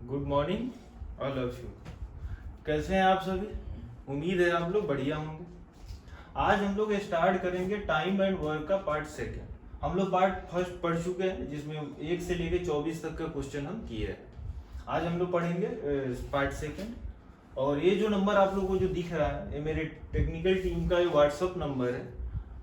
Good morning all of you. कैसे हैं आप सभी? उम्मीद है आप लोग बढ़िया होंगे। आज हम लोग स्टार्ट करेंगे टाइम एंड वर्क का पार्ट सेकंड। हम लोग पार्ट फर्स्ट पढ़ चुके हैं जिसमें 1 से लेके 24 तक का क्वेश्चन हम किए हैं। आज हम लोग पढ़ेंगे पार्ट सेकंड। और ये जो नंबर आप लोगों को जो दिख रहा है ये मेरे टेक्निकल टीम का व्हाट्सअप नंबर है।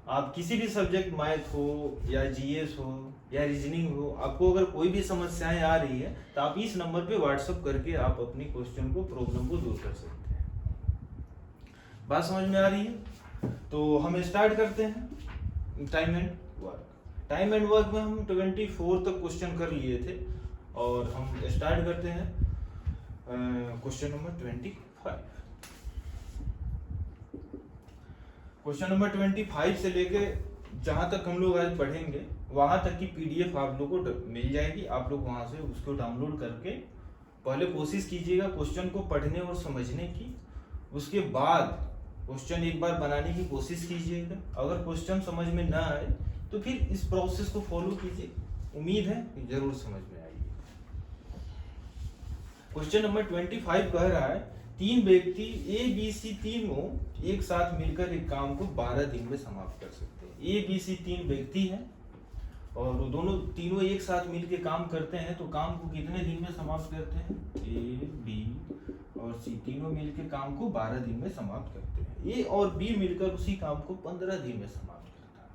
आप किसी भी सब्जेक्ट मैथ हो या जीएस हो या रीजनिंग हो, आपको अगर कोई भी समस्याएं आ रही है तो आप इस नंबर पे व्हाट्सअप करके आप अपनी क्वेश्चन को प्रॉब्लम को दूर कर सकते हैं। बात समझ में आ रही है? तो हम स्टार्ट करते हैं time and work. Time and work में हम 24 तक क्वेश्चन कर लिए थे और हम स्टार्ट करते हैं क्वेश्चन नंबर 25। क्वेश्चन नंबर 25 से लेके जहां तक हम लोग आज पढ़ेंगे वहां तक की पीडीएफ आप लोग को मिल जाएगी। आप लोग वहां से उसको डाउनलोड करके पहले कोशिश कीजिएगा क्वेश्चन को पढ़ने और समझने की। उसके बाद क्वेश्चन एक बार बनाने की कोशिश कीजिएगा। अगर क्वेश्चन समझ में ना आए तो फिर इस प्रोसेस को फॉलो कीजिए। उम्मीद है कि जरूर समझ में आएगी। क्वेश्चन नंबर 25 कह रहा है तीन व्यक्ति ए बी सी तीनों एक साथ मिलकर एक काम को 12 दिन में समाप्त कर सकते हैं। ए बी सी तीन व्यक्ति हैं और वो तीनों एक साथ मिलकर काम करते हैं तो काम को कितने दिन में समाप्त करते हैं? ए बी और सी तीनों मिलकर काम को 12 दिन में समाप्त करते हैं। ए और बी मिलकर उसी काम को 15 दिन में समाप्त करता है।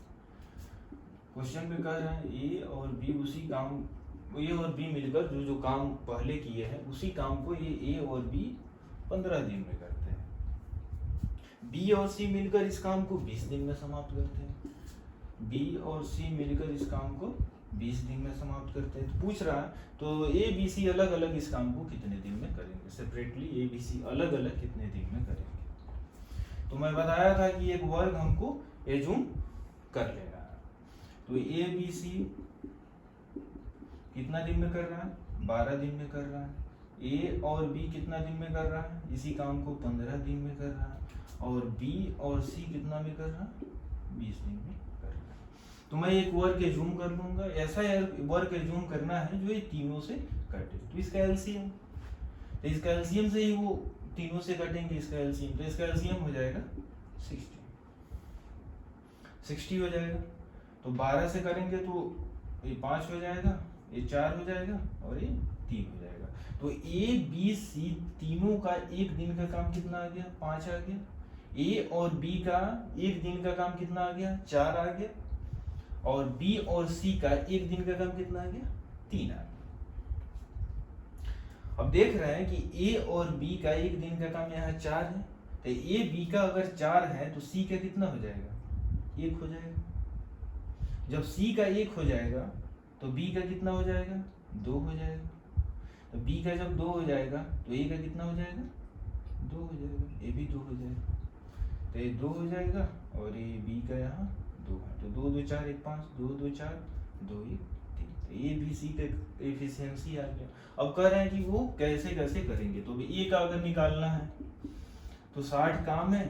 क्वेश्चन में कह रहा है ए और बी मिलकर जो काम पहले किए हैं उसी काम को ये ए और बी 15 दिन में करते हैं। बी और सी मिलकर इस काम को 20 दिन में समाप्त करते हैं। बी और सी मिलकर इस काम को 20 दिन में समाप्त करते हैं। तो पूछ रहा है तो ए बी सी अलग अलग इस काम को कितने दिन में करेंगे? सेपरेटली ए बी सी अलग अलग कितने दिन में करेंगे? तो मैं बताया था कि एक वर्ग हमको एज्यूम कर लेना है। तो ए बी सी कितना दिन में कर रहा है? 12 दिन में कर रहा है। ए और बी कितना दिन में कर रहा है? इसी काम को 15 दिन में कर रहा है। और बी और सी कितना में कर रहा है? 20 दिन में कर रहा है। तो मैं एक वर्ग एज्यूम कर लूंगा। ऐसा वर्ग एज्यूम करना है जो ये तीनों से कटे। तो इसका एलसीएम से ही वो तीनों से कटेंगे। इसका एलसीएम तो इसका एलसीएम हो जाएगा 60 हो जाएगा। तो 12 से करेंगे तो ये 5 हो जाएगा, ये 4 हो जाएगा और ये 3 हो जाएगा। तो ए बी सी तीनों का एक दिन का काम कितना आ गया? 5 आ गया। ए और बी का एक दिन का काम कितना आ गया? 4 आ गया। और बी और सी का एक दिन का काम कितना आ गया? 3 आ गया। अब देख रहे हैं कि ए और बी का एक दिन का काम यहाँ 4 है। तो ए बी का अगर 4 है तो सी का कितना हो जाएगा? 1 हो जाएगा। जब सी का 1 हो जाएगा तो बी का कितना हो जाएगा? 2 हो जाएगा। तो बी का जब 2 हो जाएगा तो ए का कितना हो जाएगा? 2 हो जाएगा। ए भी 2 हो जाएगा। तो ये 2 हो जाएगा और ये बी का यहाँ 2 है। तो 2 2 4 1 5, 2 2 4 2 1 3। तो ए बी सी का एफिशिएंसी आ गया। अब कह रहे हैं कि वो कैसे कैसे करेंगे। तो ए का अगर निकालना है तो 60 काम है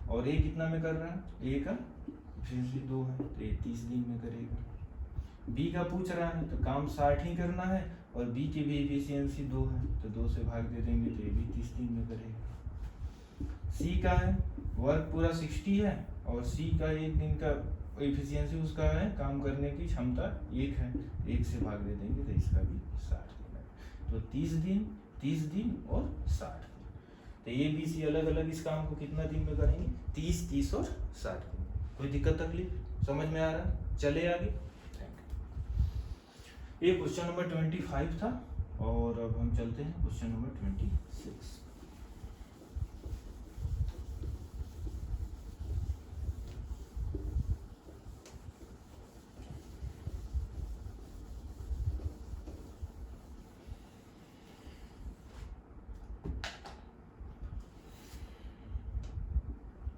और ए कितना में कर रहा है? ए का एफिशिएंसी 2 है तो ये 30 दिन में करेगा। बी का पूछ रहा है तो काम 60 ही करना है और बी की भी एफिशिएंसी 2 है तो 2 से भाग दे देंगे तो ये भी 30 दिन में करेगा। सी का है वर्क पूरा 60 है और सी का एक दिन का एफिशिएंसी उसका है काम करने की क्षमता 1 है। 1 से भाग दे देंगे तो इसका भी 60 दिन है। तो 30 दिन और 60 दिन। तो ए बी सी अलग अलग इस काम को कितना दिन में करेंगे? 30 30 और 60 दिन। कोई दिक्कत तकलीफ समझ में आ रहा? चले आगे। ये क्वेश्चन नंबर 25 था और अब हम चलते हैं क्वेश्चन नंबर 26।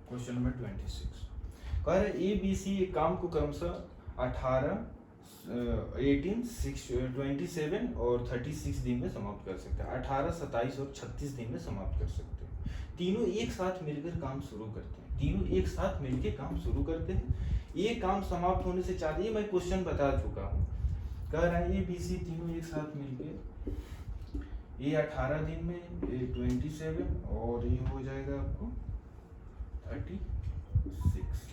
क्वेश्चन नंबर 26 कह रहे ए बी सी एक काम को क्रमशः 18 18 27 और 36 दिन में समाप्त कर सकते हैं। 18 27 और 36 दिन में समाप्त कर सकते हैं। तीनों एक साथ मिलकर काम शुरू करते हैं। ये काम समाप्त होने से चाहते, ये मैं क्वेश्चन बता चुका हूँ। कह रहा है ए बी सी तीनों एक साथ मिलकर ये 18 दिन में, ये 27 और ये हो जाएगा आपको 36।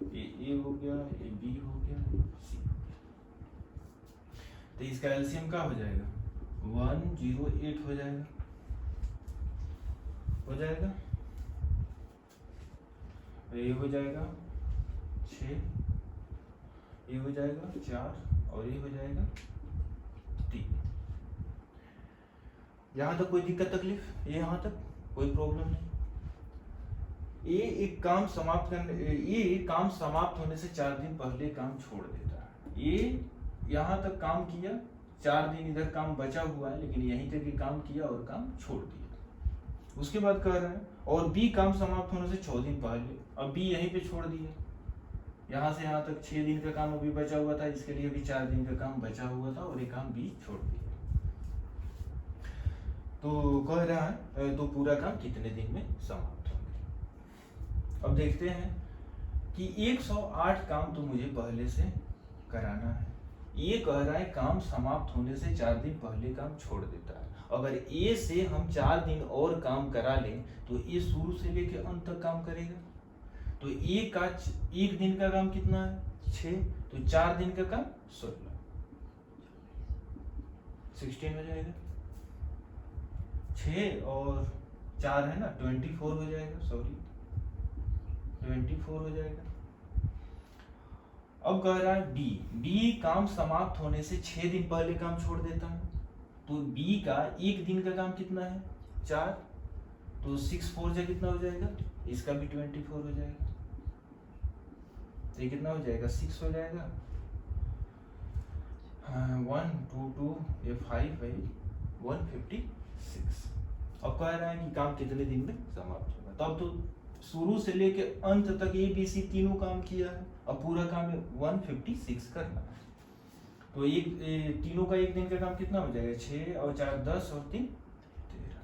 ये ए हो गया, ये बी हो गया, सी हो गया। तो इसका एलसीएम क्या हो जाएगा? 108 हो जाएगा, हो जाएगा। ये हो जाएगा 6, ये हो जाएगा 4 और ये हो जाएगा 3। यहाँ तक कोई दिक्कत तकलीफ? ये यहाँ तक कोई प्रॉब्लम नहीं? ये एक काम समाप्त करने, ये काम समाप्त होने से 4 दिन पहले काम छोड़ देता है। ये यहाँ तक काम किया, 4 दिन इधर काम बचा हुआ है, लेकिन यहीं तक ये काम किया और काम छोड़ दिया। उसके बाद कह रहे हैं और बी काम समाप्त होने से 6 दिन पहले, अब बी यहीं पे छोड़ दिया। यहाँ से यहाँ तक 6 दिन का काम अभी बचा हुआ था, इसके लिए भी 4 दिन का काम बचा हुआ था और ये काम बी छोड़ दिया। तो कह रहा है तो पूरा काम कितने दिन में समाप्त होंगे? अब देखते हैं कि 108 काम तो मुझे पहले से कराना है। ये कह रहा है काम समाप्त होने से 4 दिन पहले काम छोड़ देता है। अगर ए से हम 4 दिन और काम करा लें तो ये शुरू से लेके अंत तक काम करेगा। तो ए का 1 दिन का काम कितना है? 6, तो 4 दिन का काम 16 हो जाएगा। 6 और 4 है ना, 24 हो जाएगा, सॉरी 24 हो जाएगा। अब कह रहा है बी काम समाप्त होने से 6 दिन पहले काम छोड़ देता है। तो बी का 1 दिन का काम कितना है? 4, तो 6 4 जा कितना हो जाएगा? इसका भी 24 हो जाएगा। तो ये कितना हो जाएगा? 6 हो जाएगा। 1 2 2 ये 5 है, 156। अब कह रहा है कि काम कितने दिन में समाप्त होगा। तब तो शुरू से लेके अंत तक ए बी सी तीनों काम किया है, अब पूरा काम 156 करना है। तो एक तीनों का 1 दिन का काम कितना हो जाएगा? 6 और 4 10 और 3 13।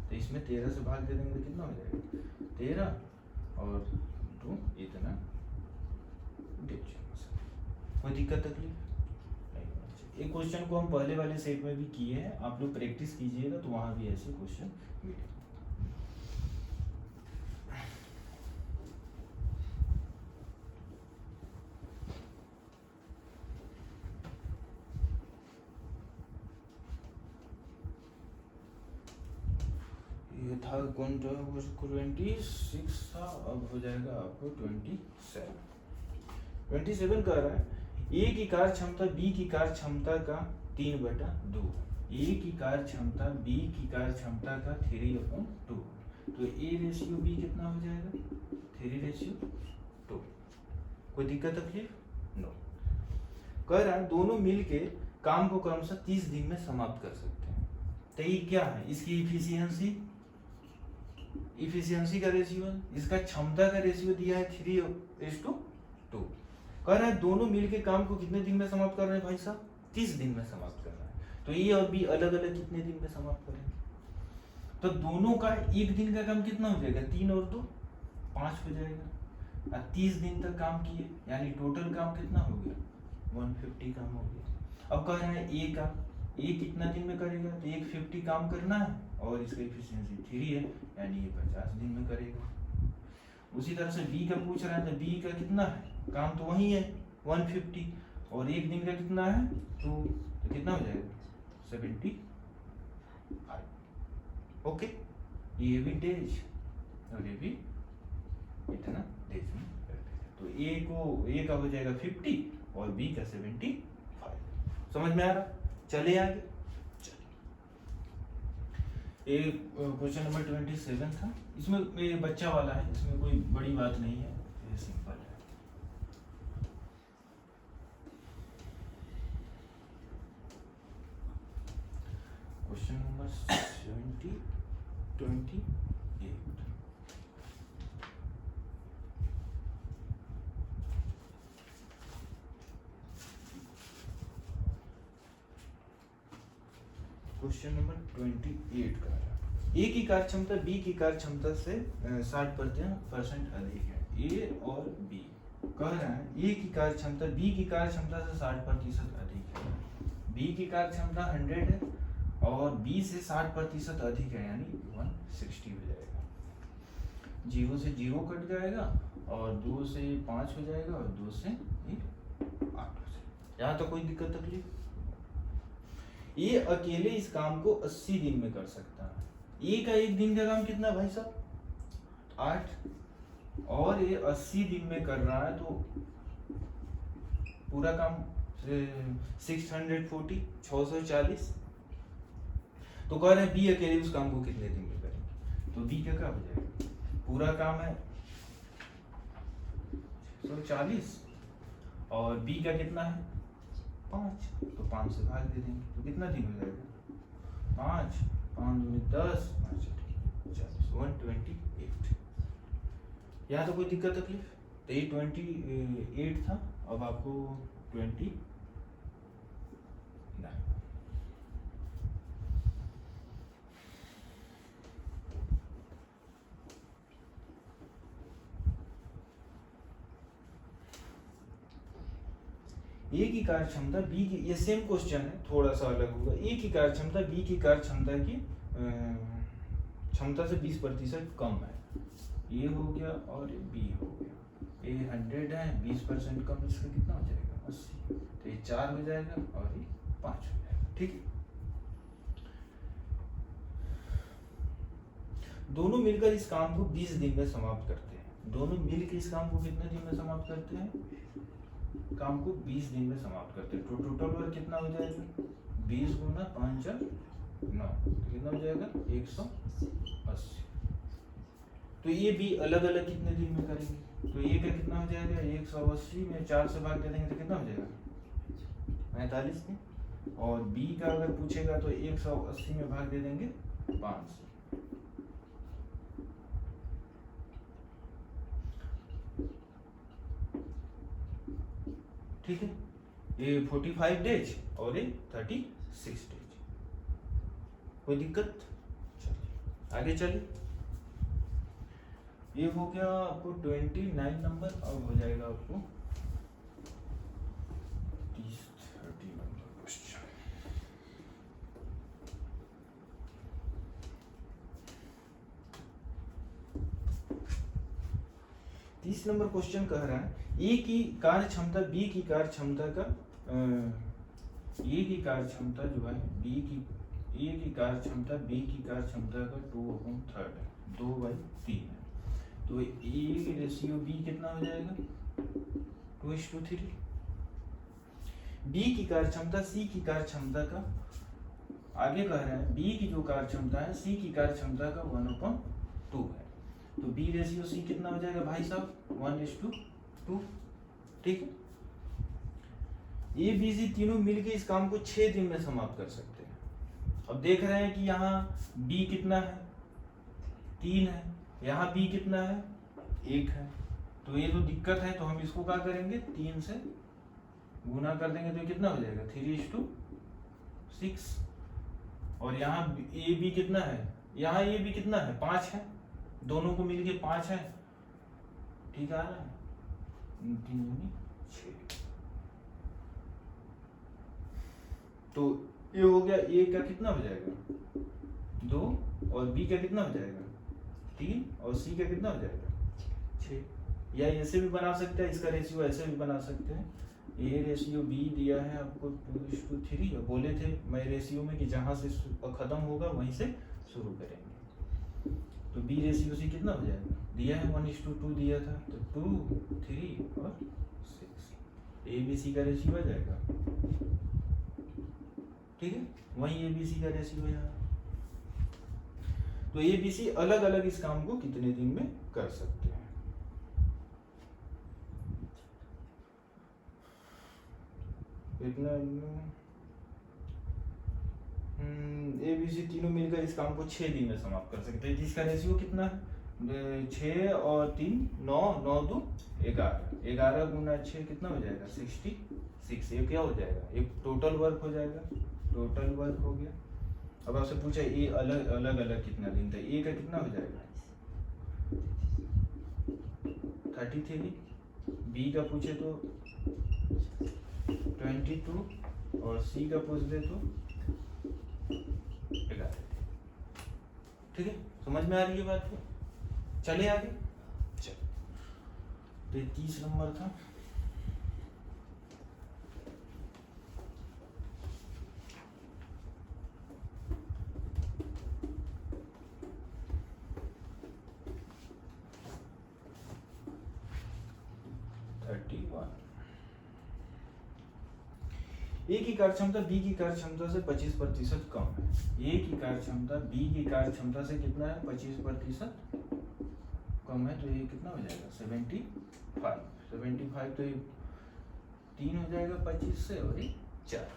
तो इसमें 13 से भाग दे देंगे तो कितना हो जाएगा? 13 और 2 इतना। कोई दिक्कत तकलीफ नहीं होना चाहिए। एक क्वेश्चन को हम पहले वाले सेट में भी किए हैं, आप लोग प्रैक्टिस कीजिएगा तो वहां भी ऐसे क्वेश्चन मिलेंगे। ये था 26 था, अब हो जाएगा आपको 27 कर रहा है। ए की कार्य क्षमता बी की कार्य क्षमता का 3/2, ए की कार्य क्षमता बी की कार्य क्षमता का 3/2। तो ए रेशियो बी कितना हो जाएगा? 3/2। कोई दिक्कत तकलीफ? नो। कह रहा है दोनों मिलके काम को क्रमशः 30 दिन में समाप्त कर सकते हैं। तो ये क्या है? इसकी इफिशियंसी का रेशियो है, इसका क्षमता का रेशियो दिया है 3:2। कह रहा है दोनों मिलके काम को कितने दिन में समाप्त कर रहे हैं भाई साहब? 30 दिन में समाप्त कर रहा है। तो ये और बी अलग अलग कितने दिन में समाप्त करेंगे? तो दोनों का 1 दिन का काम कितना हो जाएगा? 3 और 2 5 हो जाएगा। और 30 दिन तक काम किए, यानी टोटल काम कितना हो गया? 150 काम हो गया। अब कह रहा है ए कितना दिन में करेगा? तो 150 काम करना है और इसका एफिशिएंसी 3 है, यानी ये 50 दिन में करेगा। उसी तरह से बी का पूछ रहा है, तो बी का कितना है? काम तो वही है 150 और 1 दिन का कितना है? तो कितना हो जाएगा? 75। ओके, ये भी डेज और ये भी इतना डेज में कर देगा। तो ए का हो जाएगा 50 और बी का 75। समझ में आ रहा? चले आगे। चलिए, क्वेश्चन नंबर 27 था। इसमें ये बच्चा वाला है, इसमें कोई बड़ी बात नहीं है, ये सिंपल है। Question number 28। क्वेश्चन नंबर 28 का है। ए की कार्य क्षमता बी की कार्य क्षमता से 60% अधिक है। ए और बी कह रहे हैं ए की कार्य क्षमता बी की कार्य क्षमता से 60% अधिक है। बी की कार्य क्षमता 100 है और बी से 60% अधिक है यानी 160 हो जाएगा। 0 से 0 कट जाएगा और 2 से 5 हो जाएगा और 2 से 8 हो जाएगा। यहाँ तो कोई दिक्कत तकलीफ? ये अकेले इस काम को 80 दिन में कर सकता है। ए का एक दिन का काम कितना भाई साहब? 8 और ये 80 दिन में कर रहा है तो पूरा काम 640 640। तो कह रहे हैं बी अकेले उस काम को कितने दिन में करेंगे? तो बी क्या हो जाएगा? पूरा काम है 640 और बी का कितना है 5, तो 5 से भाग दे देंगे तो कितना दिन हो जाएगा? 5 5 दूनी 10 5 40 128। यहाँ तो कोई दिक्कत तकलीफ? तो ये 28 था, अब आपको 29। ए की कार्य क्षमता बी की, ये सेम क्वेश्चन है, थोड़ा सा अलग होगा। ए की कार्य क्षमता बी की कार्य क्षमता की क्षमता से 20% कम है। ए हो गया और बी हो गया। ए 100 है, 20% कम, इसका कितना हो जाएगा? 80। तो ये 4 हो जाएगा और ये 5 हो जाएगा। ठीक है, दोनों मिलकर इस काम को 20 दिन में समाप्त करते हैं। दोनों मिलकर इस काम को कितने दिन में समाप्त करते हैं? काम को 20 दिन में समाप्त करते हैं। तो टोटल वर्क कितना हो जाएगा? 20 गुना 5 9, तो कितना हो जाएगा? 180। तो ये भी अलग अलग कितने दिन में करेंगे? तो ये का कितना हो जाएगा? 180 में 4 से भाग दे देंगे तो कितना हो जाएगा? 45 दिन। और बी का अगर पूछेगा तो 180 में भाग दे देंगे 5 से। ठीक है, ये 45 डेज और ये 36 डेज। कोई दिक्कत? चलिए आगे चलिए। ये हो गया आपको 29 नंबर, अब हो जाएगा आपको 30 नंबर क्वेश्चन। 30 नंबर क्वेश्चन कह रहा है ए की कार्य क्षमता बी की कार्य क्षमता का ए की कार्य क्षमता जो है बी की, ए की कार्य क्षमता बी की कार्य क्षमता का 2/3 है, 2/3 है। तो ए रेशियो बी कितना हो जाएगा? 2:3। बी की कार्य क्षमता सी की कार्य क्षमता का, आगे कह रहा है बी की जो कार्य क्षमता है सी की कार्य क्षमता का 1/2 है। तो बी रेशियो सी कितना हो जाएगा भाई साहब? 1:2। ठीक है, ए बी सी तीनों मिलके इस काम को 6 दिन में समाप्त कर सकते हैं। अब देख रहे हैं कि यहाँ बी कितना है? 3 है, यहाँ बी कितना है? 1 है। तो ये तो दिक्कत है, तो हम इसको क्या करेंगे? 3 से गुना कर देंगे तो कितना हो जाएगा? 3:6। और यहाँ ए बी कितना है? यहाँ ए बी कितना है? 5 है, दोनों को मिलके 5 है। ठीक आ रहा है? 3 दूनी 6। तो ये हो गया, ए का कितना हो जाएगा? 2 और बी का कितना हो जाएगा? 3 और सी का कितना हो जाएगा? 6। या ऐसे भी बना सकते हैं, इसका रेशियो ऐसे भी बना सकते हैं। ए रेशियो बी दिया है आपको 2:3, और बोले थे मैं रेशियो में कि जहां से खत्म होगा वहीं से शुरू करेंगे। तो बी रेशियो सी कितना हो जाएगा? दिया है 1:2 दिया था, तो 2 3 और 6। ए बी सी का रेशियो आ जाएगा। ठीक है, वही ए बी सी का रेशियो है यहाँ। तो ए बी सी अलग अलग इस काम को कितने दिन में कर सकते हैं? इतना ए बी सी तीनों मिलकर इस काम को 6 दिन में समाप्त कर सकते हैं। जिसका रेशियो कितना है? 6 और 3 9, 9 2 11, 11 गुना 6 कितना हो जाएगा? 66। ये क्या हो जाएगा? एक टोटल वर्क हो जाएगा। टोटल वर्क हो गया। अब आपसे पूछा ए अलग अलग कितना दिन था? ए का कितना हो जाएगा? 33। बी का पूछे तो 22 और सी का पूछ दे तो ठीक है, समझ में आ रही है बात को? चले आगे, चल। तो 30 नंबर था। ए की कार्यक्षमता बी की कार्यक्षमता से 25% कम है। ए की कार्यक्षमता बी की कार्यक्षमता से कितना है? 25% कम है। तो ये कितना हो जाएगा? 75। तो ये 3 हो जाएगा 25 से, और ये 4।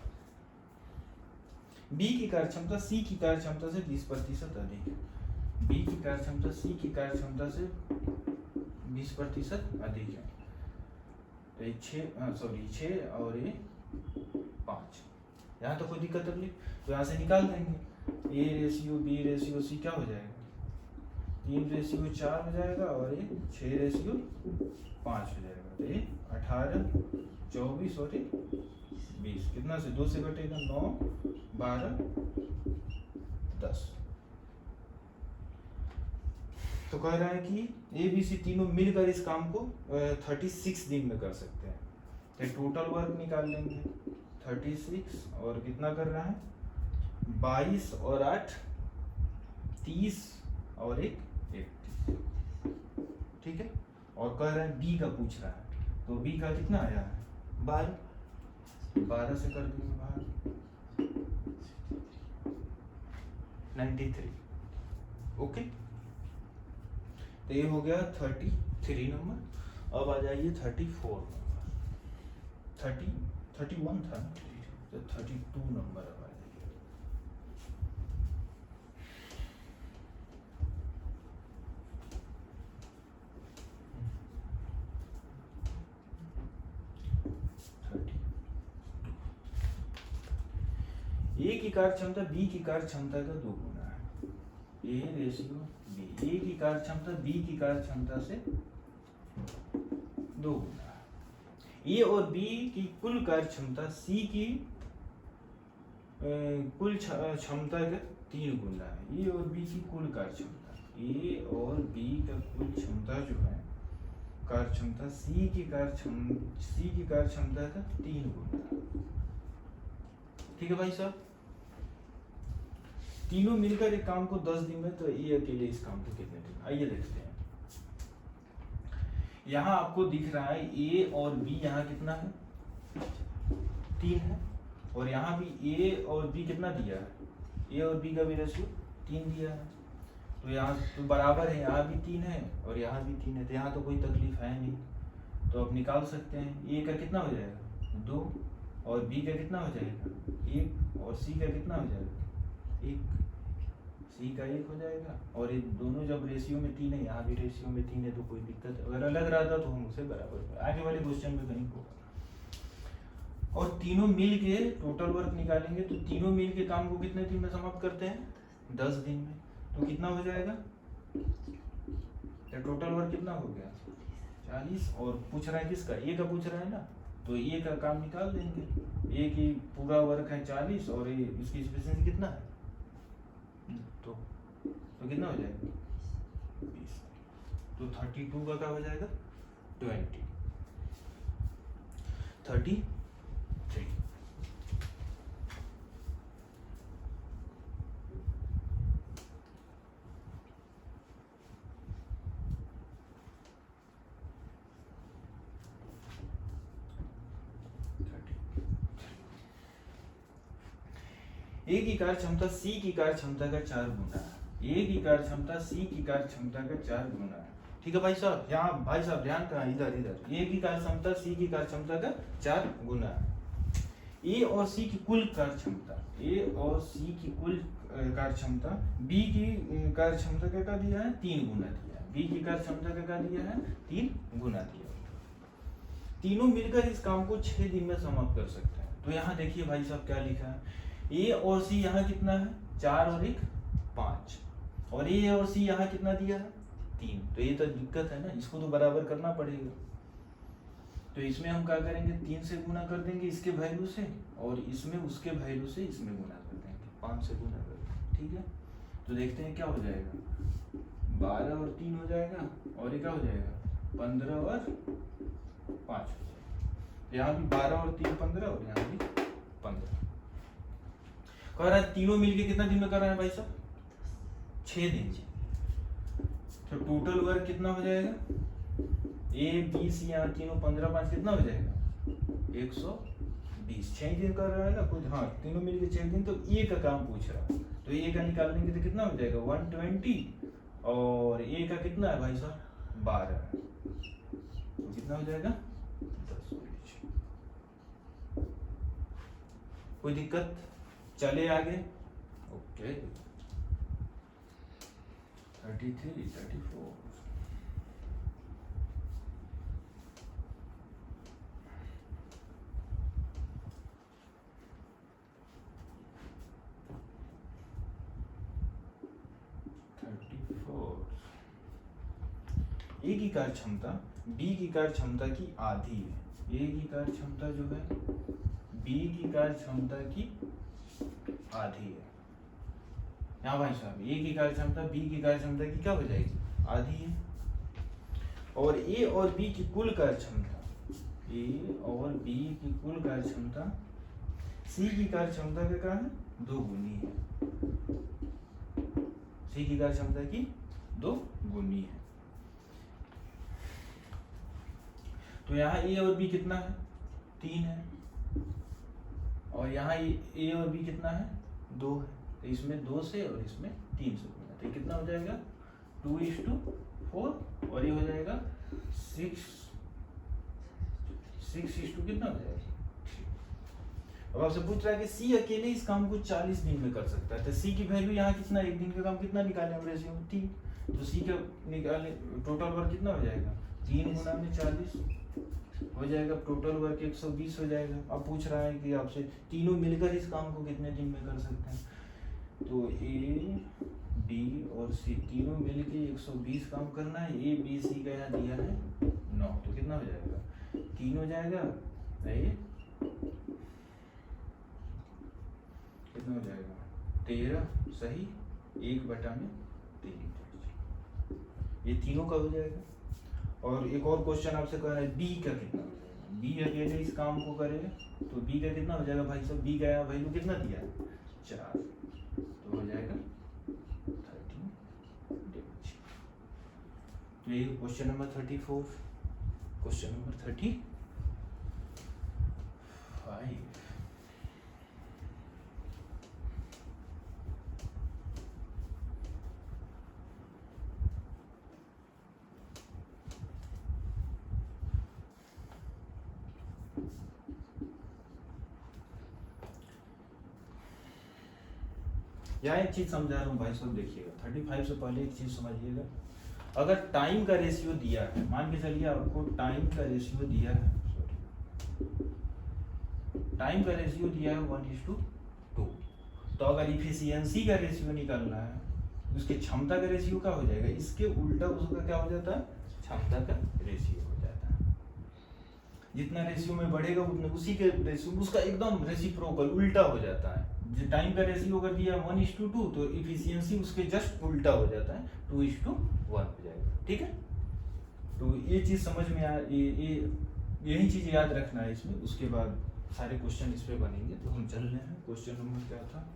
बी की कार्यक्षमता सी की कार्यक्षमता से 20% अधिक है। बी की कार्यक्षमता सी की कार्यक्षमता से 20% अधिक है। तो ये 6 और ये 5। यहाँ तो कोई दिक्कत नहीं, तो यहाँ से निकाल देंगे। A ratio B ratio C क्या हो जाएगा? 3:4 हो जाएगा, और ये 6:5 हो जाएगा। तो ये 18, 24 और ये 20। कितना से 2 से घटेगा? 9, 12, 10। तो कह रहा है कि ए बी सी तीनों मिलकर इस काम को 36 दिन में कर सकते हैं। तो टोटल वर्क निकाल लेंगे। 36 और कितना कर रहा है? 22 और 8 30 और 1 31। ठीक है, और कह रहा है बी का पूछ रहा है। तो बी का कितना आया है? 12 से कर देंगे बाहर। 93। ओके, तो ये हो गया 33 नंबर। अब आ जाइए 34 नंबर। 31 था, तो 32 नंबर अब आ जाइए। ए की कार्यक्षमता बी की कार्यक्षमता का 2 गुना है। ए रेशियो बी, ए की कार्यक्षमता बी की कार्यक्षमता से 2 गुना है। ए और बी की कुल कार्यक्षमता सी की कुल क्षमता का 3 गुना है। ए और बी की कुल कार्यक्षमता, ए और बी का कुल क्षमता जो है कार्यक्षमता सी की कार्यक्षमता का 3 गुना। ठीक है भाई साहब, तीनों मिलकर एक काम को 10 दिन में, तो ये अकेले इस काम को कितने दिन? आइए देखते हैं। यहाँ आपको दिख रहा है ए और बी, यहाँ कितना है? 3 है। और यहाँ भी ए और बी कितना दिया है? ए और बी का भी रेशियो 3 दिया है। तो यहाँ तो बराबर है, यहाँ भी 3 है और यहाँ भी 3 है। तो यहाँ तो कोई तकलीफ है नहीं, तो आप निकाल सकते हैं। ए का कितना हो जाएगा? 2, और बी का कितना हो जाएगा? 1, और सी का कितना हो जाएगा? 1। सी का 1 हो जाएगा। और ये दोनों जब रेशियो में 3 है, यहाँ भी रेशियो में 3 है, तो कोई दिक्कत है। अगर अलग रहता तो हम उसे बराबर आगे वाले क्वेश्चन में कहीं होगा। और तीनों मिल के टोटल वर्क निकालेंगे, तो तीनों मिल के काम को कितने दिन में समाप्त करते हैं? 10 दिन में। तो कितना हो जाएगा? टोटल वर्क कितना हो गया? 40। और पूछ रहा है किसका? ए का पूछ रहा है ना, तो ए का काम निकाल देंगे। ए की पूरा वर्क है 40 और ये इसकी एफिशिएंसी कितना है? तो कितना हो जाएगा? 20। तो 32 का क्या हो जाएगा? 20, 33। ए की कार्य क्षमता सी की कार्य क्षमता का 4 गुना है। ए की कार्य क्षमता सी की कार्य क्षमता का 4 गुना है। ठीक है भाई साहब, यहाँ भाई साहब ध्यान कहाँ? इधर। ए की कार्य क्षमता सी की कार्य क्षमता का 4 गुना है। ए और सी की कुल कार्य क्षमता, ए और सी की कुल कार्य क्षमता बी की कार्य क्षमता का क्या दिया है? 3 गुना दिया है। बी की कार्य क्षमता का क्या दिया है? 3 गुना दिया है। तीनों मिलकर इस काम को 6 दिन में समाप्त कर सकते हैं। तो यहाँ देखिए भाई साहब क्या लिखा है? ए और सी यहाँ कितना है? 4 और 1 5। और ए और सी यहाँ कितना दिया है? 3। तो ये तो दिक्कत है ना, इसको तो बराबर करना पड़ेगा। तो इसमें हम क्या करेंगे? 3 से गुना कर देंगे इसके वैल्यू से, और इसमें उसके वैल्यू से इसमें गुना कर देंगे, 5 से गुना कर देंगे। ठीक है, तो तो देखते हैं क्या हो जाएगा, 12 और 3 हो जाएगा, और ये क्या हो जाएगा 15 और 5 हो जाएगा। यहाँ भी 12 और 3 15, और यहाँ भी 15। कह रहा है तीनों मिलके कितना दिन में कर रहा है भाई साहब, 6 दिन। तो टोटल वर्क कितना हो जाएगा, ए बी सी, यहाँ तीनों 15 5 कितना हो जाएगा 120। 6 दिन कर रहा है ना कुछ, हाँ तीनों मिलके 6 दिन। तो ए का काम पूछ रहा है, तो ए का निकालने के लिए कितना हो जाएगा 120, और ए का कितना है भाई साहब 12 है, तो कितना हो जाएगा 10 पेज। कोई दिक्कत, चले आगे। ओके 33 34 ए की कार्य क्षमता बी की कार्य क्षमता की आधी है। ए की कार्य क्षमता जो है बी की कार्य क्षमता की आधी है। यहाँ भाई साहब ए की कार्य क्षमता बी की कार्य क्षमता की क्या हो जाएगी, आधी है। और ए और बी की कुल कार्य क्षमता, ए और बी की कुल कार्य क्षमता सी की कार्य क्षमता का क्या है, 2 गुनी है। सी की कार्य क्षमता की 2 गुनी है। तो यहाँ ए और बी कितना है, 3 है, और यहाँ ए और बी कितना है, 2 है। तो इसमें 2 से और इसमें 3 से गुना, तो कितना हो जाएगा 2:4, और ये हो जाएगा 6:2 कितना हो जाएगा। अब आपसे पूछ रहा है कि सी अकेले इस काम को 40 दिन में कर सकता है, तो सी की वैल्यू यहाँ कितना, एक दिन का काम कितना निकाले हम रेशियो 3, तो सी का निकाले टोटल वर्क कितना हो जाएगा 3 गुना में 40 हो जाएगा, टोटल वर्क 120 हो जाएगा। अब पूछ रहा है कि आपसे तीनों मिलकर इस काम को कितने दिन में कर सकते हैं, तो ए बी और सी तीनों मिलके 120 काम करना है। ए बी सी का यहाँ दिया है 9, तो कितना हो जाएगा 3 हो जाएगा, ये कितना हो जाएगा 13, सही 1/3, ये तीनों का हो जाएगा। और एक और क्वेश्चन आपसे कह रहा है बी का कितना हो जाएगा, बी अकेले इस काम को करेगा, तो बी का कितना हो जाएगा भाई साहब, बी का वैल्यू कितना दिया है 4, तो हो जाएगा 13 डेज। तो ये क्वेश्चन नंबर 34। क्वेश्चन नंबर 35, यहाँ एक चीज समझा रहा हूँ भाई साहब, देखिएगा 35 से पहले एक चीज समझिएगा। अगर टाइम का रेशियो दिया है, मान के चलिए आपको टाइम का रेशियो दिया है, टाइम का रेशियो दिया है 1:2, तो अगर इफिशियंसी का रेशियो निकालना है, उसके क्षमता का रेशियो क्या हो जाएगा, इसके उल्टा उसका क्या हो जाता है, क्षमता का रेशियो हो जाता है। जितना रेशियो में बढ़ेगा उतने उसी के रेशियो उसका एकदम रेसिप्रोकल उल्टा हो जाता है। टाइम का रेशियो अगर दिया 1:2, तो इफिशियंसी उसके जस्ट उल्टा हो जाता है, 2:1 हो जाएगा। ठीक है, तो ये चीज समझ में यही चीज याद रखना है इसमें। उसके बाद सारे क्वेश्चन इस पे बनेंगे। तो हम चल रहे हैं, क्वेश्चन नंबर क्या था,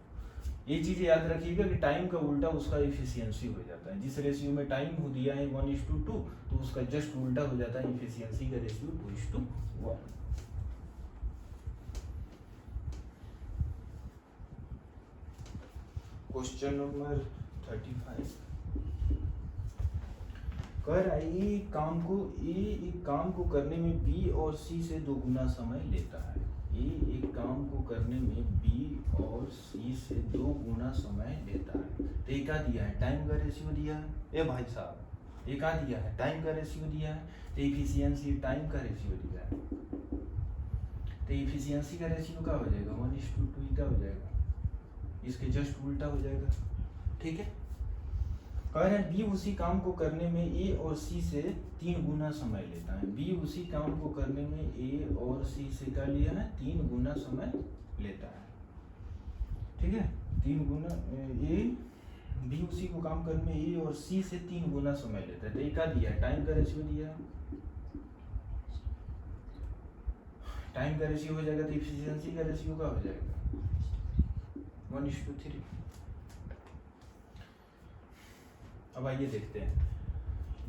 ये चीज याद रखिएगा कि टाइम का उल्टा उसका इफिशियंसी हो जाता है। जिस रेशियो में टाइम हो दिया है 1:2, तो उसका जस्ट उल्टा हो जाता है इफिशियंसी का रेशियो 2:1। क्वेश्चन नंबर 35 कह रहा है एक काम को करने में बी और सी से 2 गुना समय लेता है। एक काम को करने में बी और सी से 2 गुना समय लेता है। तो ये क्या दिया है, टाइम का रेशियो दिया है। ए भाई साहब ये क्या दिया है, टाइम का रेशियो दिया है। तो एफिशिएंसी टाइम का रेशियो दिया है, तो एफिशिएंसी का रेशियो क्या हो जाएगा 1:2, क्या हो जाएगा, इसके जस्ट उल्टा हो जाएगा। ठीक है, कह रहे हैं बी उसी काम को करने में ए और सी से 3 गुना समय लेता है। बी उसी काम को करने में ए और सी से क्या लिया है, 3 गुना समय लेता है। ठीक है, 3 गुना ए बी उसी को काम करने में ए और सी से 3 गुना समय लेता है। तो एक का दिया है, टाइम का रेशियो दिया है, टाइम का रेशियो हो जाएगा तो इफिशियंसी का रेशियो का हो जाएगा 1:3। अब आइए देखते हैं,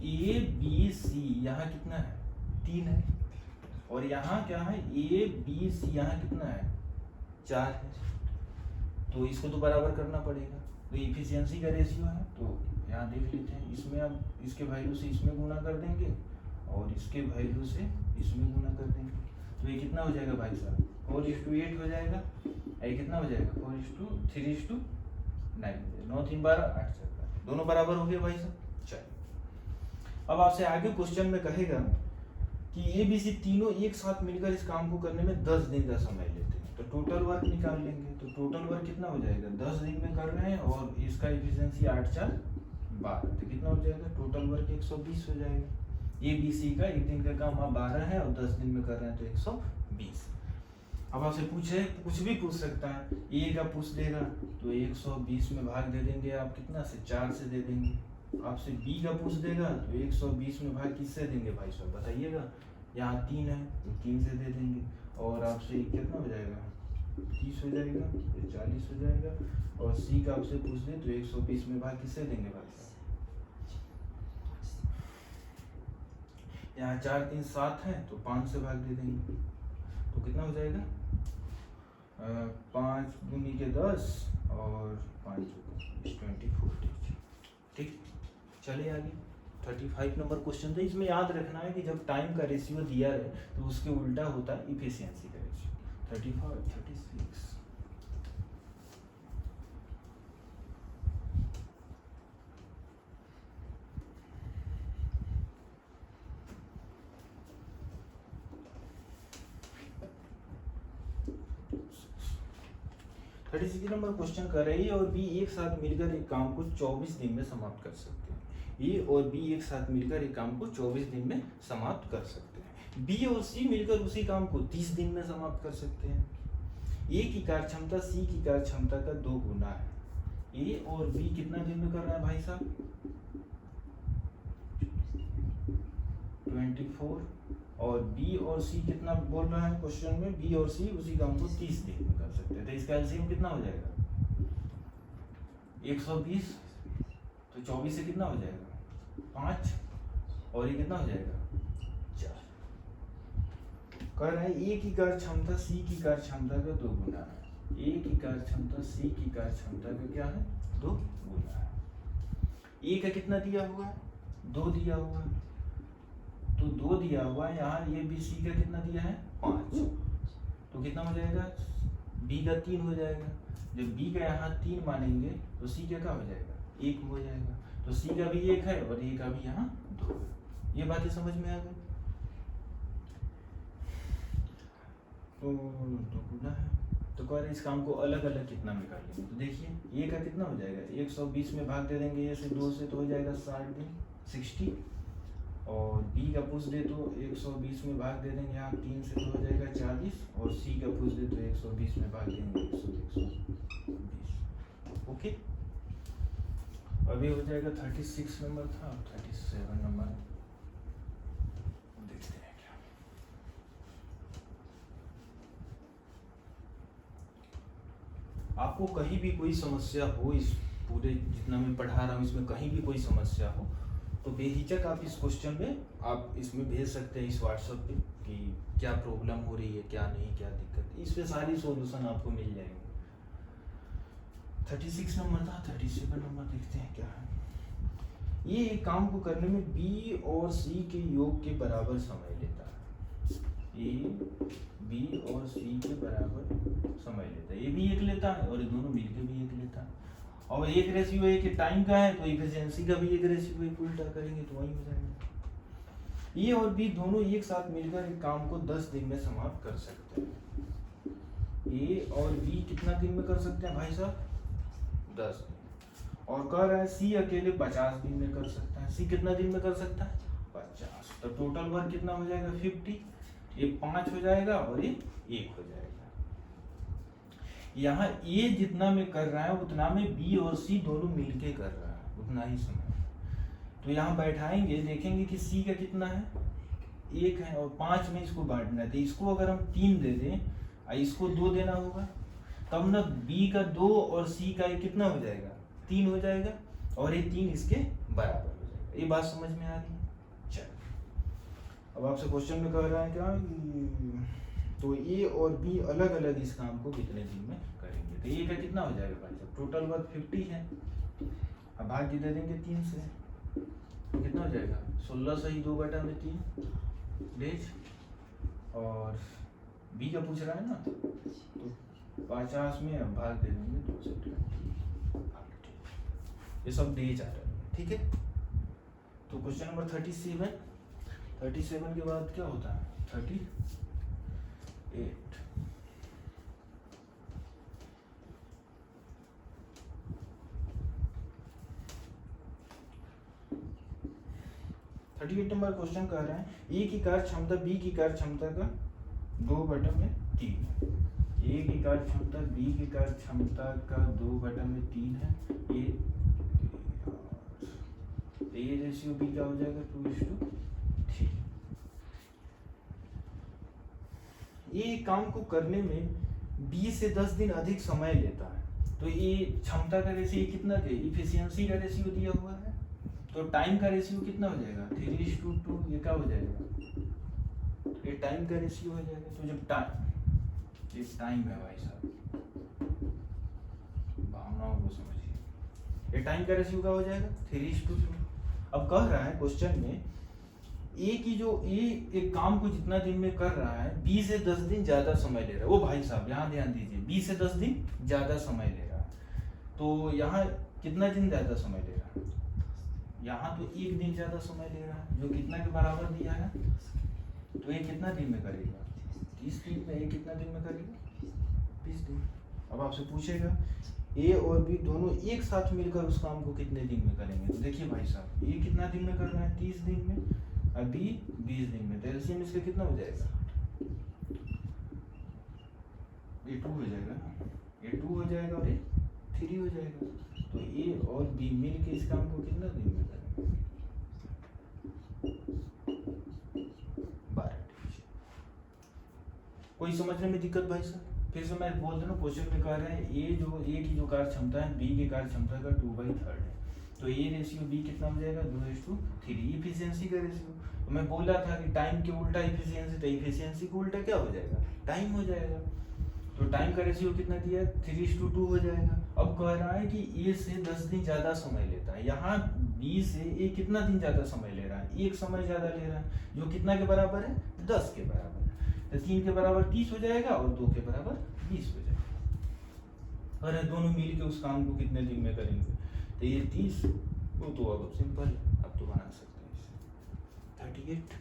ए बी सी यहाँ कितना है 3 है, और यहाँ क्या है ए बी सी यहाँ कितना है 4 है, तो इसको तो बराबर करना पड़ेगा। तो इफिशियंसी का रेशियो है, तो यहाँ देख लेते हैं, इसमें अब इसके वैल्यू से इसमें गुना कर देंगे और इसके वैल्यू से इसमें गुना कर देंगे, तो ये कितना हो जाएगा भाई साहब 4:8 हो जाएगा। ये कितना हो जाएगा 4:3:9, 9 3 12 8 4 दोनों बराबर हो गए भाई साहब। चलिए अब आपसे आगे क्वेश्चन में कहेगा कि ए बी सी तीनों एक साथ मिलकर इस काम को करने में 10 दिन का समय लेते हैं, तो टोटल वर्क निकाल लेंगे। तो टोटल वर्क कितना हो जाएगा 10 दिन में कर रहे हैं और इसका एफिशिएंसी 8 4 12, तो कितना हो जाएगा टोटल वर्क 120 हो जाएगा। ए बी सी का एक दिन का काम आप 12 है और 10 दिन में कर रहे हैं तो 120। अब आपसे पूछे, कुछ भी पूछ सकता है, ए का पूछ देगा तो 120 में भाग दे देंगे आप कितना से 4 से दे देंगे। आपसे बी का पूछ देगा तो 120 में भाग किससे देंगे भाई साहब बताइएगा, यहाँ 3 है तो 3 से दे देंगे, और आपसे कितना हो जाएगा 30 हो जाएगा, तो 40 हो जाएगा। और सी का आपसे पूछ दे तो 120 में भाग किससे देंगे भाई साहब, यहाँ 4 3 7 है तो 5 से भाग दे देंगे, तो कितना हो जाएगा 5 दूनी के 10 और 5 24। ठीक, चलिए आगे 35 नंबर क्वेश्चन था। इसमें याद रखना है कि जब टाइम का रेशियो दिया है तो उसके उल्टा होता है इफिशियंसी का रेशियो। 35 36 36 नंबर क्वेश्चन कर रहे हैं, ए और बी एक साथ मिलकर एक काम को 24 दिन में समाप्त कर सकते हैं। ए और बी एक साथ मिलकर एक काम को 24 दिन में समाप्त कर सकते हैं। बी और सी मिलकर उसी काम को 30 दिन में समाप्त कर सकते हैं। ए की कार्य क्षमता सी की कार्य क्षमता का 2 गुना है। ए और बी कितना दिन में कर रहा है भाई साहब 24, और बी और सी कितना बोल रहा है क्वेश्चन में, बी और सी उसी काम को 30 दिन में कर सकते हैं। तो इसका एलसीएम कितना हो जाएगा 120, तो 24 से कितना हो जाएगा 5, और ये कितना हो जाएगा 4। कह रहे हैं ए की कार्य क्षमता सी की कार्य क्षमता का 2 गुना है। ए की कार्य क्षमता सी की कार्य क्षमता का क्या है 2 गुना है। ए का कितना दिया हुआ है 2 दिया हुआ है, तो 2 दिया हुआ है, यहाँ ये बी सी का कितना दिया है 5, तो कितना हो जाएगा बी का 3 हो जाएगा। जब बी का यहाँ 3 मानेंगे तो सी का क्या हो जाएगा 1 हो जाएगा, तो सी का भी 1 है और ए का भी यहाँ 2 है। ये बातें समझ में आ गई, तो 2 गुना है। तो कह रहे इस काम को अलग अलग कितना में कर लेंगे, तो देखिए ए का कितना हो जाएगा 120 में भाग दे देंगे, ए से 2 से तो हो जाएगा 60 दिन 60, और बी का पूछ दे तो 120 में भाग दे देंगे, यहाँ 3 से तो हो जाएगा 40, और सी का पूछ दे तो 120 में भाग देंगे 120। ओके, अभी हो जाएगा 36 नंबर था, 37 नंबर देखते हैं क्या। आपको कहीं भी कोई समस्या हो, इस पूरे जितना मैं पढ़ा रहा हूँ इसमें कहीं भी कोई समस्या हो तो बेहिचक आप इस क्वेश्चन में आप इसमें भेज सकते हैं, इस व्हाट्सएप पे, कि क्या प्रॉब्लम हो रही है क्या नहीं, क्या दिक्कत, इस पे सारी सॉल्यूशन आपको मिल जाएंगे। 36 नंबर था, 37 नंबर देखते हैं क्या है। ये एक काम को करने में बी और सी के योग के बराबर समय लेता है। ए बी और सी के बराबर समय लेता है, ये भी 1 लेता है और ये दोनों मिलकर भी 1 लेता है, और एक रेशियो है कि टाइम का है तो इफिशिएंसी का भी 1 रेशियो है, उल्टा करेंगे तो वही हो जाएगा। ए और बी दोनों एक साथ मिलकर एक काम को 10 दिन में समाप्त कर सकते हैं। ए और बी कितना दिन में कर सकते हैं भाई साहब 10 दिन, और कह रहा है सी अकेले 50 दिन में कर सकता है। सी कितना दिन में कर सकता है 50, तो टोटल वर्क कितना हो जाएगा 50, ये 5 हो जाएगा और ये 1 हो जाएगा। यहाँ ए जितना में कर रहा है उतना में बी और सी दोनों मिलके कर रहा है, उतना ही समय। तो यहाँ बैठाएंगे, देखेंगे कि सी का कितना है, 1 है, और 5 में इसको बांटना है। तो इसको अगर हम 3 दे दें और इसको 2 देना होगा, तब ना बी का 2 और सी का 1 कितना हो जाएगा, 3 हो जाएगा, और ये 3 इसके बराबर हो जाएगा। ये बात समझ में आ रही है? चलो, अब आपसे क्वेश्चन में कह रहा है क्या, तो ए और बी अलग अलग इस काम को कितने दिन में करेंगे। तो ए का कितना हो जाएगा भाई साहब, टोटल वर्क 50 है, अब भाग दे देंगे 3 से, तो कितना हो जाएगा 16 सही 2/3 डेज, और बी का पूछ रहा है ना, तो 50 में भाग दे देंगे 2 से 20। ये सब डेज आ रहा है, ठीक है। तो क्वेश्चन नंबर 37 के बाद क्या होता है, 38। 38 नंबर क्वेश्चन कह रहा है ए की कार्य क्षमता बी की कार्य क्षमता का 2/3 है। ए की कार्य क्षमता बी की कार्य क्षमता का 2/3 है। ये रेशियो बी का हो जाएगा 2:3। ये काम को करने में 20 से 10 दिन अधिक समय लेता है। तो ये क्षमता का रेशियो कितना है, इफिशियंसी का रेशियो दिया हुआ है, तो टाइम का रेशियो कितना हो जाएगा 3:2। ये क्या हो जाएगा, ये टाइम का रेशियो हो जाएगा। तो जब टाइम है भाई साहब, भावनाओं को समझिए, ये टाइम का रेशियो क्या हो जाएगा 3:2। अब कह रहा है क्वेश्चन में ए की जो एक काम को जितना दिन में कर रहा है 20 से 10 दिन ज्यादा समय ले रहा है। वो भाई साहब यहाँ ध्यान दीजिए, 20 से 10 दिन ज्यादा समय ले रहा है। तो यहाँ कितना दिन ज्यादा समय ले रहा है, यहाँ तो 1 दिन ज्यादा समय ले रहा है, जो कितना के बराबर दिया है। तो ये कितना दिन में करेगा, 30 दिन में। ये कितना दिन में करेगा, 20 दिन। अब आपसे पूछेगा ए और बी दोनों एक साथ मिलकर उस काम को कितने दिन में करेंगे। तो देखिए भाई साहब, ये कितना दिन में कर रहा है 30 दिन में, अभी 20 दिन में। तो एलसीएम इसका कितना हो जाएगा, ये 2 हो जाएगा ना, ये 2 हो जाएगा और ये 3 हो जाएगा। तो ए और बी मिल के इस काम को कितना दिन में करेंगे, 12 दिन। कोई समझने में दिक्कत भाई साहब? फिर से मैं बोल दे रहा हूँ, क्वेश्चन में कह रहे हैं ए की जो कार्य क्षमता है बी की कार्य क्षमता का 2/3 है। तो ये रेशियो बी कितना हो जाएगा 2:3। इफिशियंसी का रेशियो, तो मैं बोला था कि टाइम के उल्टा इफिशियंसी, तो इफिशियंसी को उल्टा क्या हो जाएगा, टाइम हो जाएगा। तो टाइम का रेशियो कितना दिया है 3:2 हो जाएगा। अब कह रहा है कि ए से 10 दिन ज्यादा समय लेता है, यहाँ बी से ए कितना दिन ज्यादा समय ले रहा है, 1 समय ज्यादा ले रहा है, जो कितना के बराबर है 10 के बराबर। तो 3 के बराबर 30 हो जाएगा और 2 के बराबर 20 हो जाएगा। अरे दोनों मिल के उस काम को कितने दिन में करेंगे, तो ये 30, वो तो अब सिंपल, अब तो बना सकते हैं इसे 38।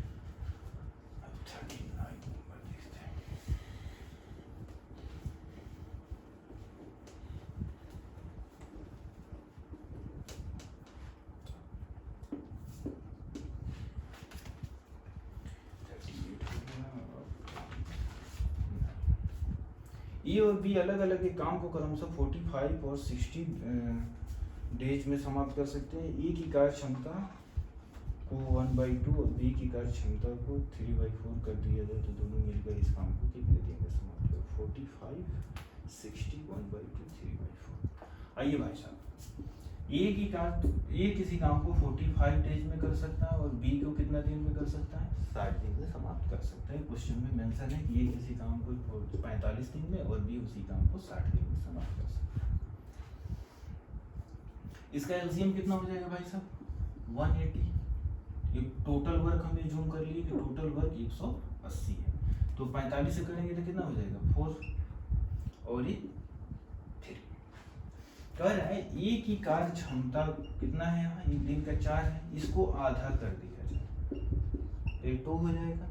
अब 39 नंबर देखते हैं। ए और बी अलग अलग एक काम को क्रमशः 45 और 60 डेज में समाप्त कर सकते हैं। ए की कार्य क्षमता को 1/2 और बी की कार्य क्षमता को 3/4 कर दिया जाए, तो दोनों मिलकर इस काम को कितने दिन में समाप्त कर, 45, 60, 1/2, 3/4। आइए भाई साहब, ए किसी काम को 45 डेज में कर सकता है और बी को कितना दिन में कर सकता है, 60 दिन में समाप्त कर सकता है। क्वेश्चन में मेंशन है कि ए किसी काम को 45 दिन में और बी उसी काम को 60 दिन में समाप्त कर सकता है। इसका एलसीएम कितना हो जाएगा भाई साहब 180। ये टोटल वर्क हमने जूम कर लिए कि टोटल वर्क 180 है, तो 45 से करेंगे तो कितना हो जाएगा 4 और ये 3। कह रहा है ए की कार्य क्षमता कितना है, यहाँ 1 दिन का 4 है, इसको आधा कर दिया जाए, 2 हो जाएगा।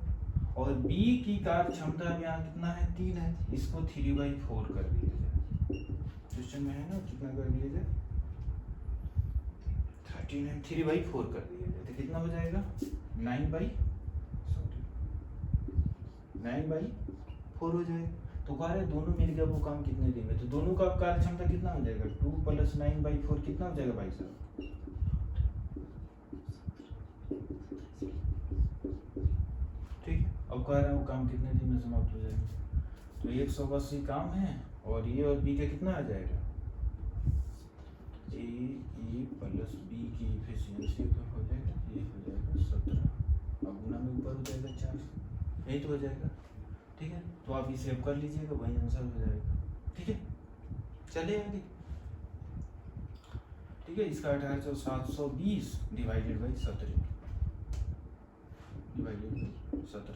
और बी की कार्य क्षमता यहाँ कितना है 3 है, इसको 3/4 कर दिया जाए। क्वेश्चन में है ना कितना कर दिया जाए 13 है, 3/4 कर दिया जाए, तो कितना हो जाएगा 9/4 हो जाएगा। तो कह रहे दोनों मिल गया वो काम कितने दिन में, तो दोनों का कार्य क्षमता कितना हो जाएगा, 2 + 9/4 कितना हो जाएगा भाई साहब, ठीक है। अब कह रहे हैं वो काम कितने दिन में समाप्त हो जाएगा, तो 180 काम है और ये और बी का कितना आ जाएगा, ए प्लस बी की इफिशियंसी हो जाएगा, ये हो जाएगा 17, अब गुना में ऊपर हो जाएगा 4, यही तो हो जाएगा, ठीक है। तो आप इसे सेव कर लीजिएगा, वही आंसर हो जाएगा, ठीक है। चलिए आगे, ठीक है। इसका 720 डिवाइडेड बाई 17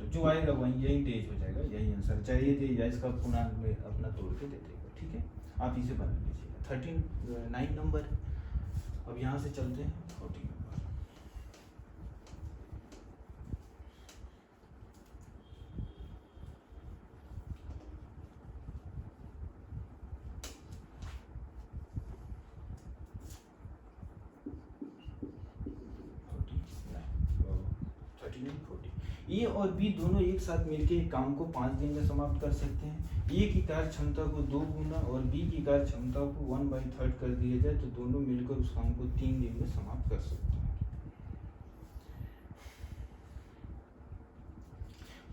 जो आएगा वही, यही तेज हो जाएगा, यही आंसर, चाहे ये तेज है, इसका पूर्णांक में अपना तोड़ के दे देगा, ठीक है। आप इसे बना लीजिएगा। 9 नंबर है। अब यहाँ से चलते हैं 14 नंबर। ए और बी दोनों एक साथ मिलकर एक काम को 5 दिन में समाप्त कर सकते हैं। ए की कार्य क्षमता को 2 गुना और बी की कार्य क्षमता को 1/3 कर दिया जाए तो दोनों मिलकर उस काम को 3 दिन में समाप्त कर सकते हैं।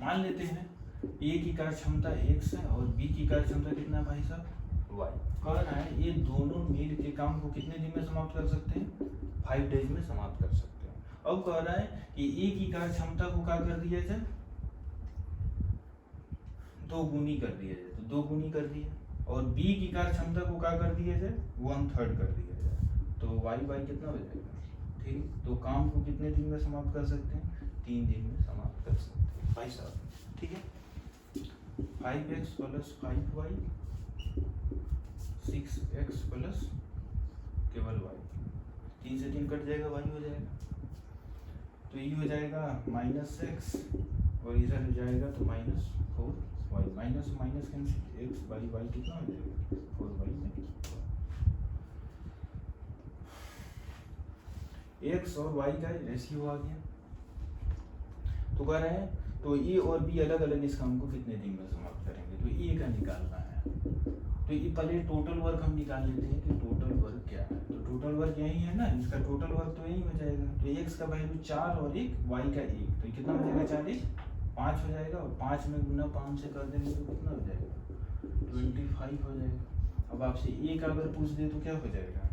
मान लेते हैं ए की कार्य क्षमता x है और बी की कार्य क्षमता कितना है भाई साहब, y। कह रहा है ये दोनों मिल के काम को कितने दिन में समाप्त कर सकते हैं, 5 डेज में समाप्त कर सकते हैं। अब कह रहा है कि ए की कार्य क्षमता को क्या कर दिया जाए, 2 गुनी कर दिया जाए, तो 2 गुनी कर दिया, और बी की कार्य क्षमता को क्या कर दिया जाए, 1/3 कर दिया जाए, तो y कितना हो जाएगा, ठीक। तो काम को कितने दिन में समाप्त कर सकते हैं, 3 दिन में समाप्त कर सकते हैं भाई साहब, ठीक है। 5x + 5y 6x प्लस केवल y, 3 से 3 कट जाएगा, y हो जाएगा, तो ये हो जाएगा -x और इधर हो जाएगा तो -4y, minus minus cancel, x by y कितना हो जाएगा, 4y में x और y का रेशियो आ गया। तो कह रहे हैं तो ए और बी अलग अलग इस काम को कितने दिन में समाप्त करेंगे, तो ए का निकालना है। तो ये पहले टोटल वर्क हम निकाल लेते हैं कि टोटल वर्क क्या है, तो टोटल वर्क यही है ना, इसका टोटल वर्क तो यही हो जाएगा। तो x का वैल्यू 4 और 1 y का 1, तो कितना हो जाएगा, 4 5 हो जाएगा, और 5 में गुना 5 से कर देंगे तो कितना हो जाएगा, 25 हो जाएगा। अब आपसे ए का अगर पूछ दे तो क्या हो जाएगा,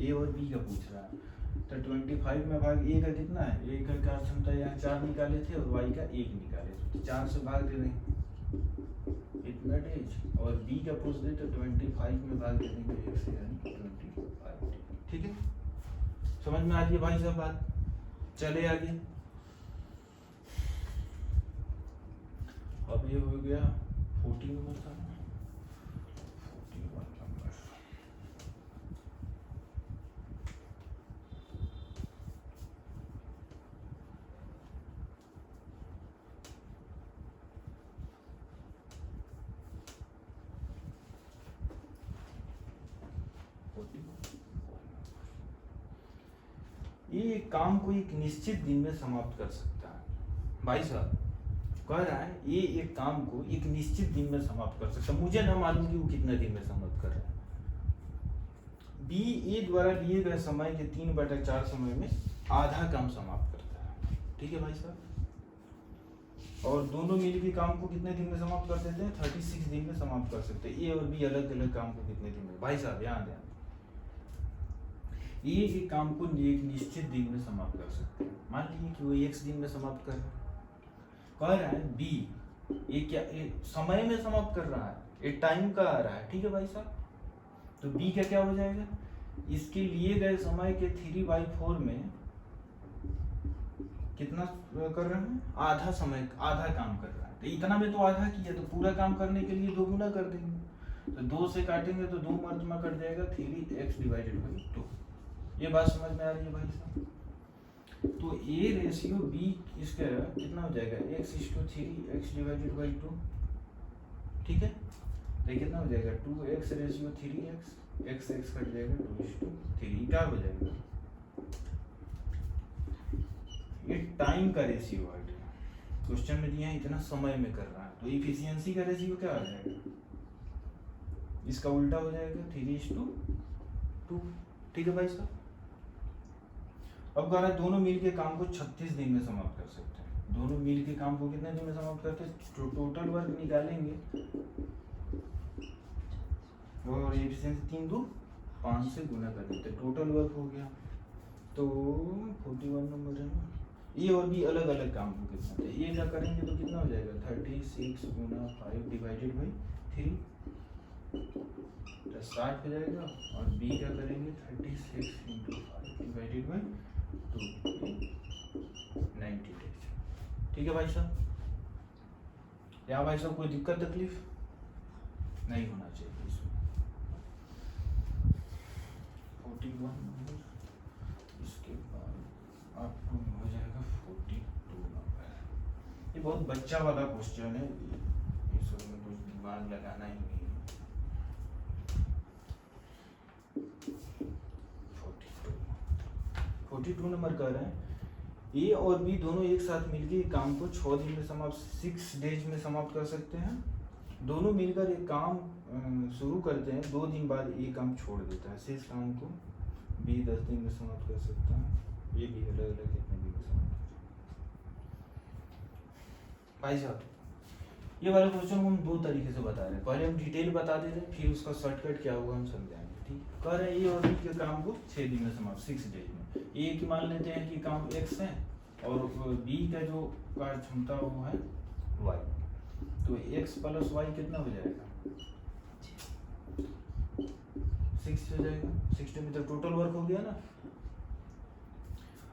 ए और बी का पूछ रहा है, तो 25 में भाग ए का कितना है, ए का कार्य क्षमता यहाँ 4 निकाले थे और y का 1 निकाले थे, तो 4 से भाग दे देंगे इतना डेज, और बी का पूछ दे तो 25 में भाग दे देंगे 1 से, यानी 25, ठीक है। समझ में आ रही है भाई साहब बात, चले आगे। अब ये हो गया 14 नंबर था, 41 नंबर। ये काम को एक निश्चित दिन में समाप्त कर सकता है भाई साहब। कह रहा है ये एक काम को एक निश्चित दिन में समाप्त कर सकता है, मुझे ना मालूम कि वो कितना दिन में समाप्त कर रहा है। बी ए द्वारा लिए गए समय के 3/4 समय में आधा काम समाप्त करता है, ठीक है भाई साहब। और दोनों मिलकर काम को कितने दिन में समाप्त कर देते हैं, 36 दिन में समाप्त कर सकते हैं। ए और बी अलग अलग काम को कितने दिन में, भाई साहब ध्यान दें, ये एक काम को एक निश्चित दिन में समाप्त कर सकते हैं। मान लीजिए कि वो एक दिन में समाप्त कर रहा है, कह रहा है बी ये क्या समय में समाप्त कर रहा है, एक टाइम का आ रहा है, ठीक है भाई साहब। तो बी का क्या हो जाएगा, इसके लिए गए समय के 3/4 में कितना कर रहा है, आधा समय, आधा काम कर रहा है। तो इतना में तो आधा किया, तो पूरा काम करने के लिए 2 गुना कर देंगे, तो 2 से काटेंगे तो 2 मर्द में कट जाएगा, 3x/2। ये बात समझ में आ रही है भाई साहब। तो ए रेशियो बी इसका कितना हो जाएगा, x/3x/2, ठीक है। तो कितना हो जाएगा, 2x ratio 3x, x cut जाएगा, 2/3 क्या हो जाएगा, ये टाइम का रेशियो आ गया। क्वेश्चन में दिया है इतना समय में कर रहा है, तो इफिशियंसी का रेशियो क्या आ जाएगा, इसका उल्टा हो जाएगा 3:2। ठीक है भाई साहब। अब कह रहा है दोनों मिल के काम को 36 दिन में समाप्त कर सकते हैं। दोनों मिल के काम को कितने दिन में समाप्त करते हैं, तो टोटल वर्क निकालेंगे और एफिशिएंसी 3 2 5 से गुना कर देते, टोटल वर्क हो गया। तो 41 नंबर है ना, ए और बी अलग अलग काम को कितना है, ए का करेंगे तो कितना हो जाएगा 36 गुना 5 डिवाइडेड बाई 3 तो 60 हो जाएगा, और बी का करेंगे 36 इंटू 5 डिवाइडेड बाई 2 90 डेज। ठीक है भाई साहब, या भाई साहब कोई दिक्कत तकलीफ नहीं होना चाहिए इसमें। 41 नंबर, इसके बाद आपको हो जाएगा 42 नंबर। ये बहुत बच्चा वाला क्वेश्चन है, इसमें कुछ दिमाग लगाना ही नहीं है। 42 नंबर कर रहे हैं, ए और बी दोनों एक साथ मिलकर काम को 6 दिन में समाप्त 6 डेज में समाप्त कर सकते हैं। दोनों मिलकर एक काम शुरू करते हैं, 2 दिन बाद ए काम छोड़ देता है, शेष काम को बी 10 दिन में समाप्त कर सकता है। ये भी अलग अलग कितने दिन में समाप्त कर भाई साहब। ये वाले क्वेश्चन को हम 2 तरीके से बता रहे हैं, पहले हम डिटेल बता दे रहे हैं, फिर उसका शॉर्टकट क्या होगा हम समझाएंगे। ठीक, कह रहे हैं ए और बी के काम को 6 दिन में समाप्त 6 डेज में। ए की मान लेते हैं कि काम x है और बी का जो कार्य क्षमता वो है y, तो x प्लस y कितना हो जाएगा 6 हो जाएगा। 60 में तो टोटल वर्क हो गया ना।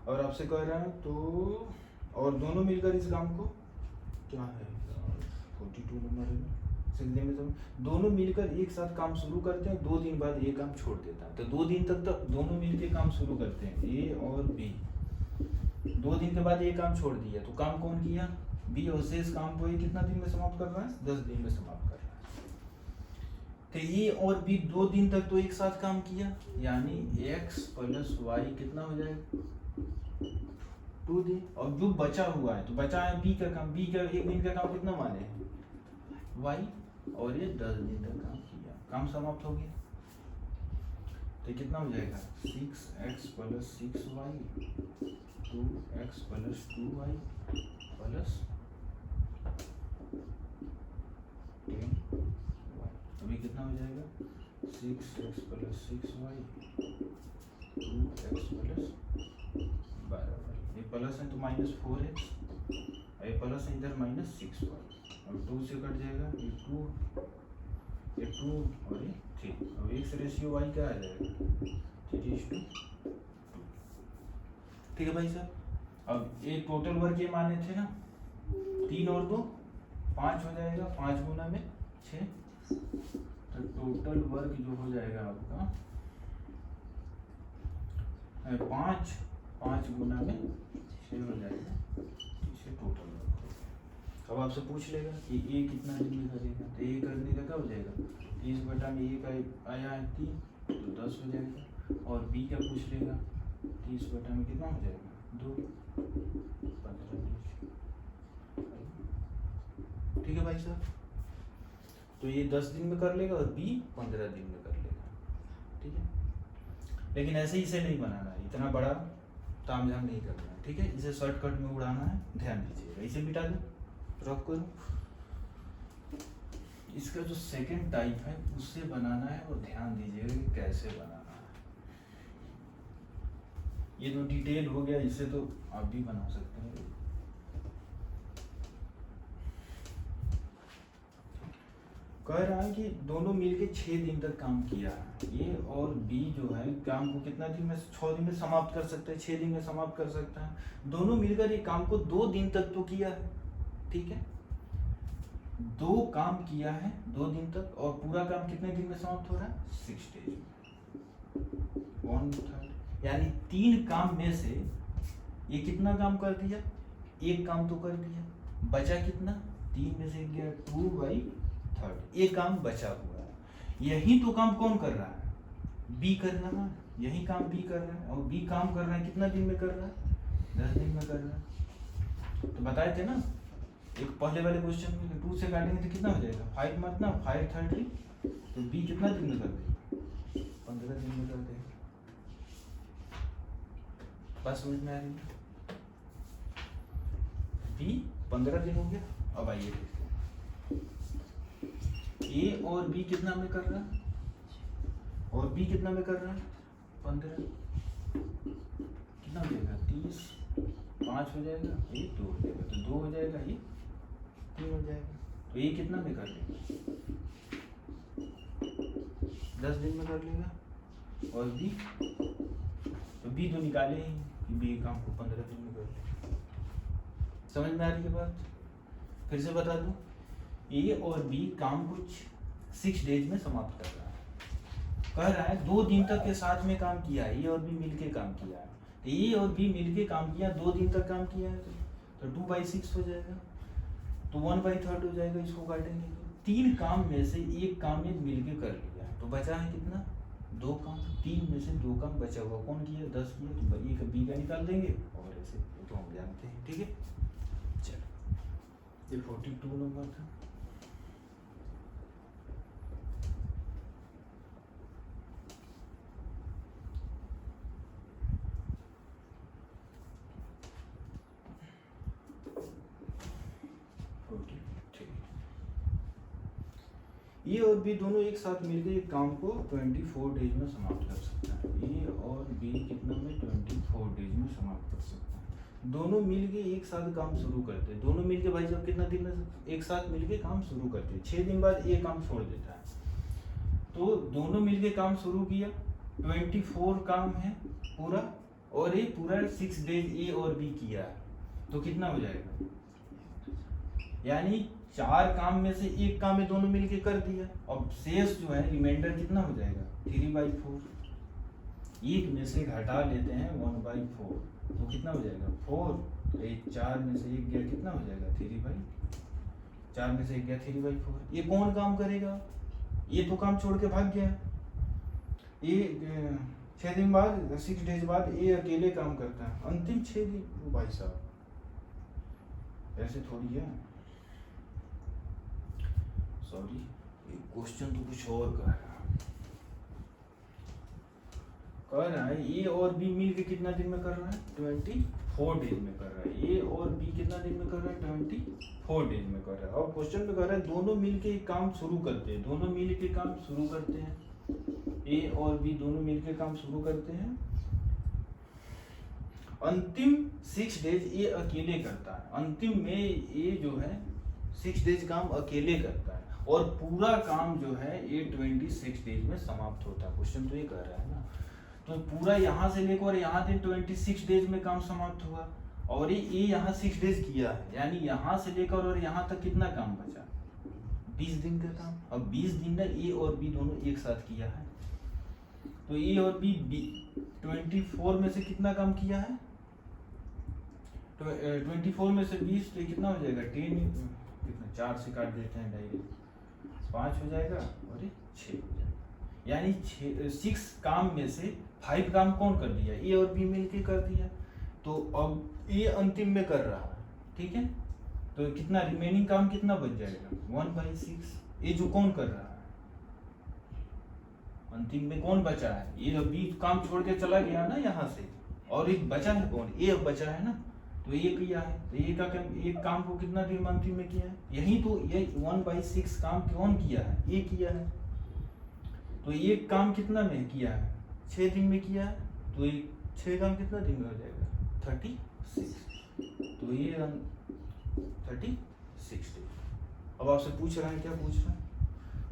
और आपसे कह रहे हैं तो, और दोनों मिलकर इस काम को क्या है 42 नंबर है 6 दिन में, तो दोनों मिलकर एक साथ काम शुरू करते हैं, 2 दिन बाद ये काम छोड़ देता है। तो 2 दिन तक तो दोनों मिलकर काम शुरू करते हैं, ए और बी। 2 दिन के बाद ये काम छोड़ दिया, तो काम कौन किया, बी, और शेष काम को ये कितना दिन में समाप्त कर रहा है 10 दिन में समाप्त कर रहा है। तो ए और बी 2 दिन तक तो एक साथ काम किया, यानी x प्लस वाई कितना हो जाएगा 2 दिन। और जो बचा हुआ है, तो बचा है बी का काम, बी का 1 दिन का काम कितना माने वाई, और ये 10 दिन तक काम किया, काम समाप्त हो गया। तो कितना हो जाएगा 6x plus 6y 2x plus 2y plus 10y। अभी कितना हो जाएगा 6x plus 6y 2x plus 12y। ये प्लस है तो माइनस 4x, ये प्लस है इधर माइनस 6y, और 2 से कट जाएगा ये 2 और ये 3, अब x रेशियो y क्या आ जाएगा 3:2। ठीक है भाई साहब। अब ये टोटल वर्क ये माने थे ना, 3 और 2 5 हो जाएगा, 5 गुना में 6, तो टोटल वर्क जो हो जाएगा आपका 5 गुना में 6 हो जाएगा, इसे टोटल वर्क हो गया। अब आपसे पूछ लेगा कि ए कितना दिन में करेगा, तो ए करने का क्या हो जाएगा 30 बटा में ए का आया है 3 तो 10 हो जाएगा, और बी का पूछ लेगा 30 बटा में कितना हो जाएगा 2 15 दिन। ठीक है भाई साहब, तो ये 10 दिन में कर लेगा और बी 15 दिन में कर लेगा। ठीक है, लेकिन ऐसे ही इसे नहीं बनाना है, इतना बड़ा तामझाम नहीं करना है। ठीक है, इसे शॉर्टकट में उड़ाना है, ध्यान दीजिएगा। इसे मिटा दो, रॉक करो। इसका जो सेकंड टाइप है उससे बनाना है, और ध्यान दीजिएगा कि कैसे बनाना है। ये तो डिटेल हो गया, इसे तो आप भी बना सकते हैं। कह रहा है कि दोनों मिलके 6 दिन तक काम किया है, ए और बी जो है काम को कितना दिन में 6 दिन में समाप्त कर सकते हैं, 6 दिन में समाप्त कर सकता है। दोनों मिलकर ये काम को 2 दिन तक तो किया है। ठीक है, 2 काम किया है 2 दिन तक, और पूरा काम कितने दिन में समाप्त हो रहा है 6 डेज में, 1/3, यानी 3 काम में से ये कितना काम कर दिया, 1 काम तो कर दिया, बचा कितना 3 में से गया 2/3, ये काम बचा हुआ है। यही तो काम कौन कर रहा है, बी कर रहा है, यही काम बी कर रहा है, और बी काम कर रहा है कितना दिन में कर रहा है 10 दिन में कर रहा है। तो बताए थे ना एक पहले वाले क्वेश्चन में 2 से काटेंगे तो कितना हो जाएगा 5 मत ना 5 30, तो बी कितना दिन में कर देगा 15 दिन में कर देगा। बात समझ में आ रही है? बी 15 दिन हो गया। अब आइए देखते हैं ए और बी कितना में कर रहा है, और बी कितना में कर रहा है 15, कितना हो जाएगा 30, 5 हो जाएगा, ये 2 हो जाएगा, तो 2 हो जाएगा, ये 3 हो जाएगा। तो ये कितना में कर लेगा 10 दिन में कर लेगा। और बी, तो बी तो निकाले ही कि बी काम को 15 दिन में कर लेगा। समझ में आ रही है बात? फिर से बता दूं, ए और बी काम कुछ 6 डेज में समाप्त कर रहा है। कह रहा है 2 दिन तक के साथ में काम किया है, ए और बी मिलके काम किया है। तो ए और बी मिलके काम किया, 2 दिन तक काम किया है, तो 2/6 हो जाएगा, तो 1/3 हो जाएगा। इसको काटेंगे तो 3 काम में से 1 काम में मिलके कर लिया, तो बचा है कितना 2 काम। 3 में से 2 काम बचा हुआ कौन किया 10 किया, तो ये बी का निकाल देंगे और ऐसे, तो हम जानते हैं। ठीक है, चलो ये 42 नंबर था। ए और बी दोनों एक साथ मिलकर एक काम को 24 डेज में समाप्त कर सकता है। ए और बी कितना में 24 डेज में समाप्त कर सकता है। दोनों मिलके एक साथ काम शुरू करते हैं। दोनों मिलके भाई साहब कितना दिन में एक साथ मिलके काम शुरू करते हैं। 6 दिन बाद ये काम छोड़ देता है। तो दोनों मिलके काम शुरू किया, 24 काम है पूरा, और ये पूरा 6 डेज ए और बी किया है, तो कितना हो जाएगा, यानी 4 काम में से 1 काम में दोनों मिलके कर दिया। अब शेष जो है रिमाइंडर कितना हो जाएगा 3/4। 1 में से घटा लेते हैं 1/4, तो कितना हो जाएगा 4। ये 4 में से 1 गया, कितना हो जाएगा 4 में से 1 गया 3/4। ये कौन काम करेगा, ये तो काम छोड़ के भाग गया। ये 6 दिन बाद 6 डेज बाद ये अकेले काम करता है। अंतिम 6 दिन भाई साहब ऐसे थोड़ी है। सॉरी, क्वेश्चन तो कुछ और कह रहा है ए और बी मिल के कितना दिन में कर रहा है 24 डेज में कर रहा है। ए और बी कितना दिन में कर रहा है 24 डेज में कर रहा है। और क्वेश्चन में कह रहा है दोनों मिल के काम शुरू करते हैं। दोनों मिल के काम शुरू करते हैं, ए और बी दोनों मिल के काम शुरू करते हैं। अंतिम 6 डेज ये अकेले करता है। अंतिम में ये जो है 6 डेज काम अकेले करता है, और पूरा काम जो है ये 26 डेज में समाप्त होता है। क्वेश्चन तो ये कह रहा है ना, तो पूरा यहाँ से लेकर यहाँ तक 26 डेज में काम समाप्त हुआ, और ये यहाँ 6 डेज किया है, यानी यहाँ से लेकर और यहाँ तक कितना काम बचा 20 दिन का काम। अब 20 दिन में ए और बी दोनों एक साथ किया है, तो ए और बी 24 में से कितना काम किया है, 24 में से 20, तो कितना हो जाएगा 10, कितना 4 से काट देते हैं डायरेक्ट, 5 हो जाएगा और 6 हो जाएगा। यानी 6 काम में से 5 काम कौन कर दिया, ए और बी मिलके कर दिया। तो अब ए अंतिम में कर रहा है, ठीक है, तो कितना रिमेनिंग काम कितना बच जाएगा 1/6। ये जो कौन कर रहा है अंतिम में कौन बचा है, ये बी काम छोड़ के चला गया ना यहाँ से, और एक बचा है कौन, ए बचा है ना, तो ये किया है। तो ये का एक काम को कितना दिन अंतिम में किया है, यही तो ये 1/6 काम कौन किया है, ये किया है। तो एक काम कितना में किया है 6 दिन में किया है, तो ये 6 काम कितना दिन में हो जाएगा 36। तो ये 36 दिन। अब आपसे पूछ रहा है, क्या पूछ रहा है,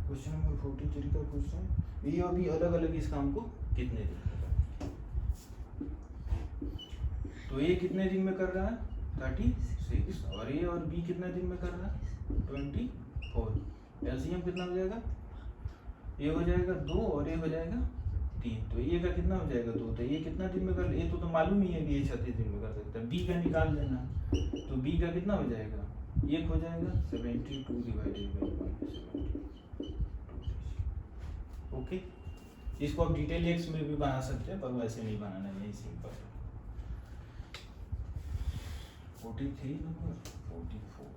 क्वेश्चन नंबर 43 का पूछ रहा है ये और भी अलग अलग इस काम को कितने दिन में कर। तो ये कितने दिन में कर रहा है 36, और ये और बी कितने दिन में कर रहा है 24। एलसीएम कितना हो जाएगा, ये हो जाएगा 2 और ये हो जाएगा 3, तो ये का कितना हो जाएगा 2। तो ये कितना दिन में कर, ये तो मालूम ही है कि ये 36 दिन में कर सकता है। बी का निकाल लेना, तो बी का कितना हो जाएगा, ये हो जाएगा 72 डिवाइडेड बाई 1। ओके, इसको आप डिटेल एक्स में भी बना सकते हैं, पर वैसे नहीं बनाना, यही सिंपल है। 43 नंबर 44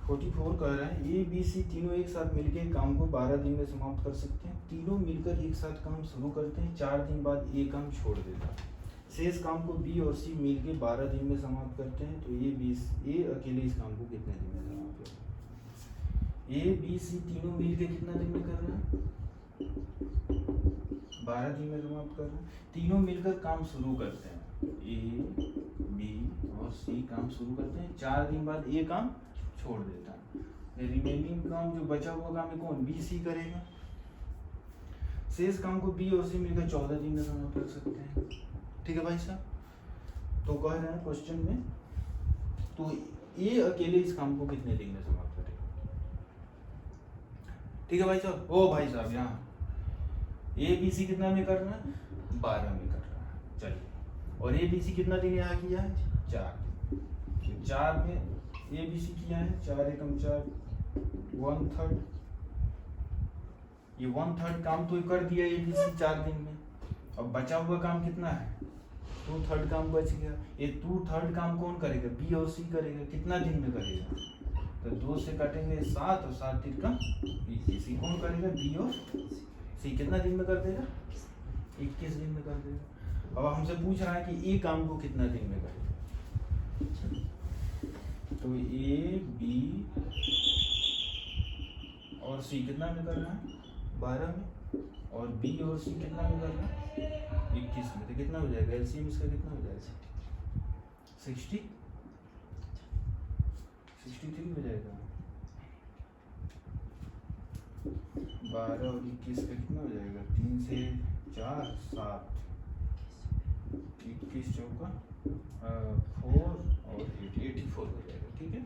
44 कह रहा है ए बी सी तीनों एक साथ मिलकर काम को 12 दिन में समाप्त कर सकते हैं। तीनों मिलकर एक साथ काम शुरू करते हैं, 4 दिन बाद ए काम छोड़ देता है। शेष काम को बी और सी मिलकर 12 दिन में समाप्त करते हैं, तो ए अकेले इस काम को कितने दिन में समाप्त करेगा? ए बी सी तीनों मिलकर कितना दिन में कर रहे हैं? 12 दिन में समाप्त कर रहे हैं। तीनों मिलकर काम शुरू करते हैं, ए बी और सी काम शुरू करते हैं, 4 दिन बाद ए काम छोड़ देता है। रिमेनिंग काम जो बचा हुआ काम है कौन? बी सी करेगा। शेष काम को बी और सी मिलकर 14 दिन में समाप्त कर सकते हैं। ठीक है भाई साहब, तो कह रहे हैं क्वेश्चन में, तो ए अकेले इस काम को कितने दिन में समाप्त करेगा? ठीक है भाई साहब। ओ भाई साहब यहाँ ए बी सी कितना में कर रहा है? 12 में कर रहा है। चलिए, और ए बी सी कितना दिन यहाँ किया है? 4 दिन। 4 में ए बी सी किया है, 4 एकम 4, 1/3। ये 1/3 काम तो कर दिया ए बी सी 4 दिन में। अब बचा हुआ काम कितना है? 2/3 काम बच गया। ये 2/3 काम कौन करेगा? बी और सी करेगा। कितना दिन में करेगा? तो 2 से काटेंगे 7 और 7 तिरका 21। कौन करेगा? बी और सी। कितना दिन में कर देगा? 21 दिन में कर देगा। अब हमसे पूछ रहा है कि ए काम को कितना दिन में करेगा, तो ए बी और सी कितना में कर रहा है? 12 में। और बी और सी कितना में कर रहा है? 21 में। तो कितना हो जाएगा? एलसीएम इसका कितना हो जाएगा? 63 हो जाएगा। 12 और 21 का कितना हो जाएगा? 3 से 4 7, 21 चौका 4 और 84 हो जाएगा। ठीक है,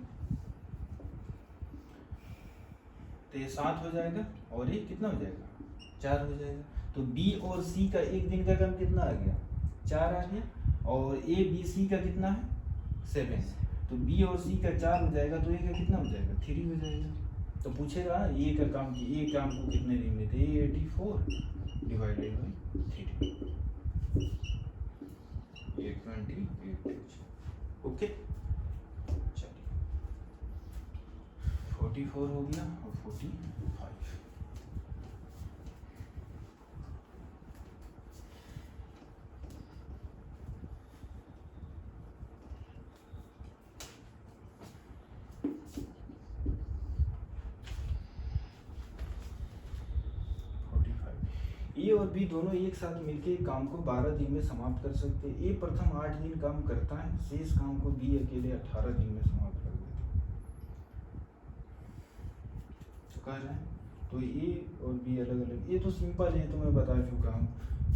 तो ये 7 हो जाएगा और ये कितना हो जाएगा? 4 हो जाएगा। तो बी और सी का एक दिन का काम कितना आ गया? 4 आ गया। और ए बी सी का कितना है? 7। तो बी और सी का 4 हो जाएगा, तो ए का कितना हो जाएगा? 3 हो जाएगा। तो पूछेगा ए का काम की, ए काम को कितने दिन में? तो 84 डिवाइडेड बाई 3, 828। ओके, चलिए 44 हो गया और 45। ए और बी दोनों एक साथ मिलकर काम को 12 दिन में समाप्त कर सकते हैं। ए प्रथम 8 दिन काम करता है, शेष काम को बी अकेले 18 दिन में समाप्त कर देता है। कह रहे हैं तो ए और बी अलग अलग, ये तो सिंपल है, तो मैं बता चुका हूँ।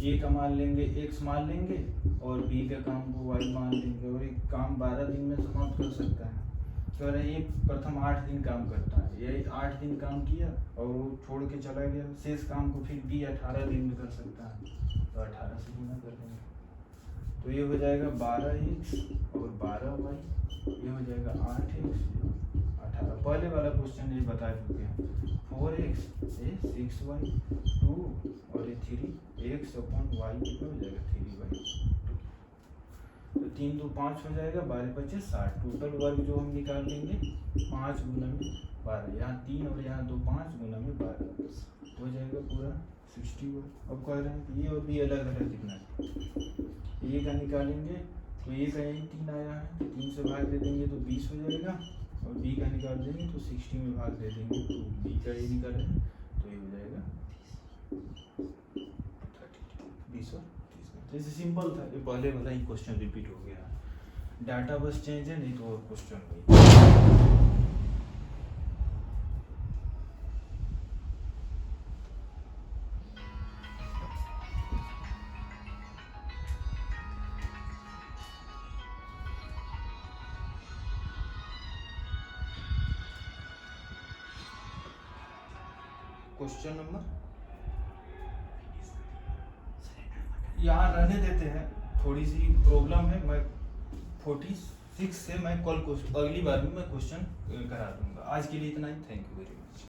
ए का मान लेंगे x मान लेंगे और बी का काम को y मान लेंगे, और एक काम 12 दिन में समाप्त कर सकता है। कह रहे हैं ये प्रथम 8 दिन काम करता है, ये 8 दिन काम किया और वो छोड़ के चला गया, शेष काम को फिर बी 18 दिन में कर सकता है, तो 18 से गुना कर देंगे। तो ये हो जाएगा 12x और 12y, ये हो जाएगा 8x 18। पहले वाला क्वेश्चन ये बता चुके हैं। 4x 6y 2 और ये 3x अपॉन y कितना हो जाएगा? 3y। तो 3 2 5 हो जाएगा, 12 × 5 = 60। टोटल वर्ग जो हम निकाल लेंगे 5 × 12, यहाँ 3 और यहाँ 2 5 × 12 हो जाएगा पूरा 60 वर्ग। अब कह रहे हैं कि ए और बी अलग अलग कितना है। ए का निकालेंगे तो ए का यही 3 आया है, 3 से भाग दे देंगे तो 20 हो जाएगा, और बी का निकाल देंगे तो 60 में भाग दे देंगे तो बी का ये निकालें तो ये हो जाएगा 20 और 30 में। तो इसे सिंपल था, ये पहले वाला ही क्वेश्चन रिपीट हो गया, डाटा बस चेंज है, नहीं तो और क्वेश्चन वही। क्वेश्चन नंबर यहाँ रहने देते हैं, थोड़ी सी प्रॉब्लम है। मैं 46 से मैं कल अगली बार में मैं क्वेश्चन करा दूंगा। आज के लिए इतना ही, थैंक यू वेरी मच।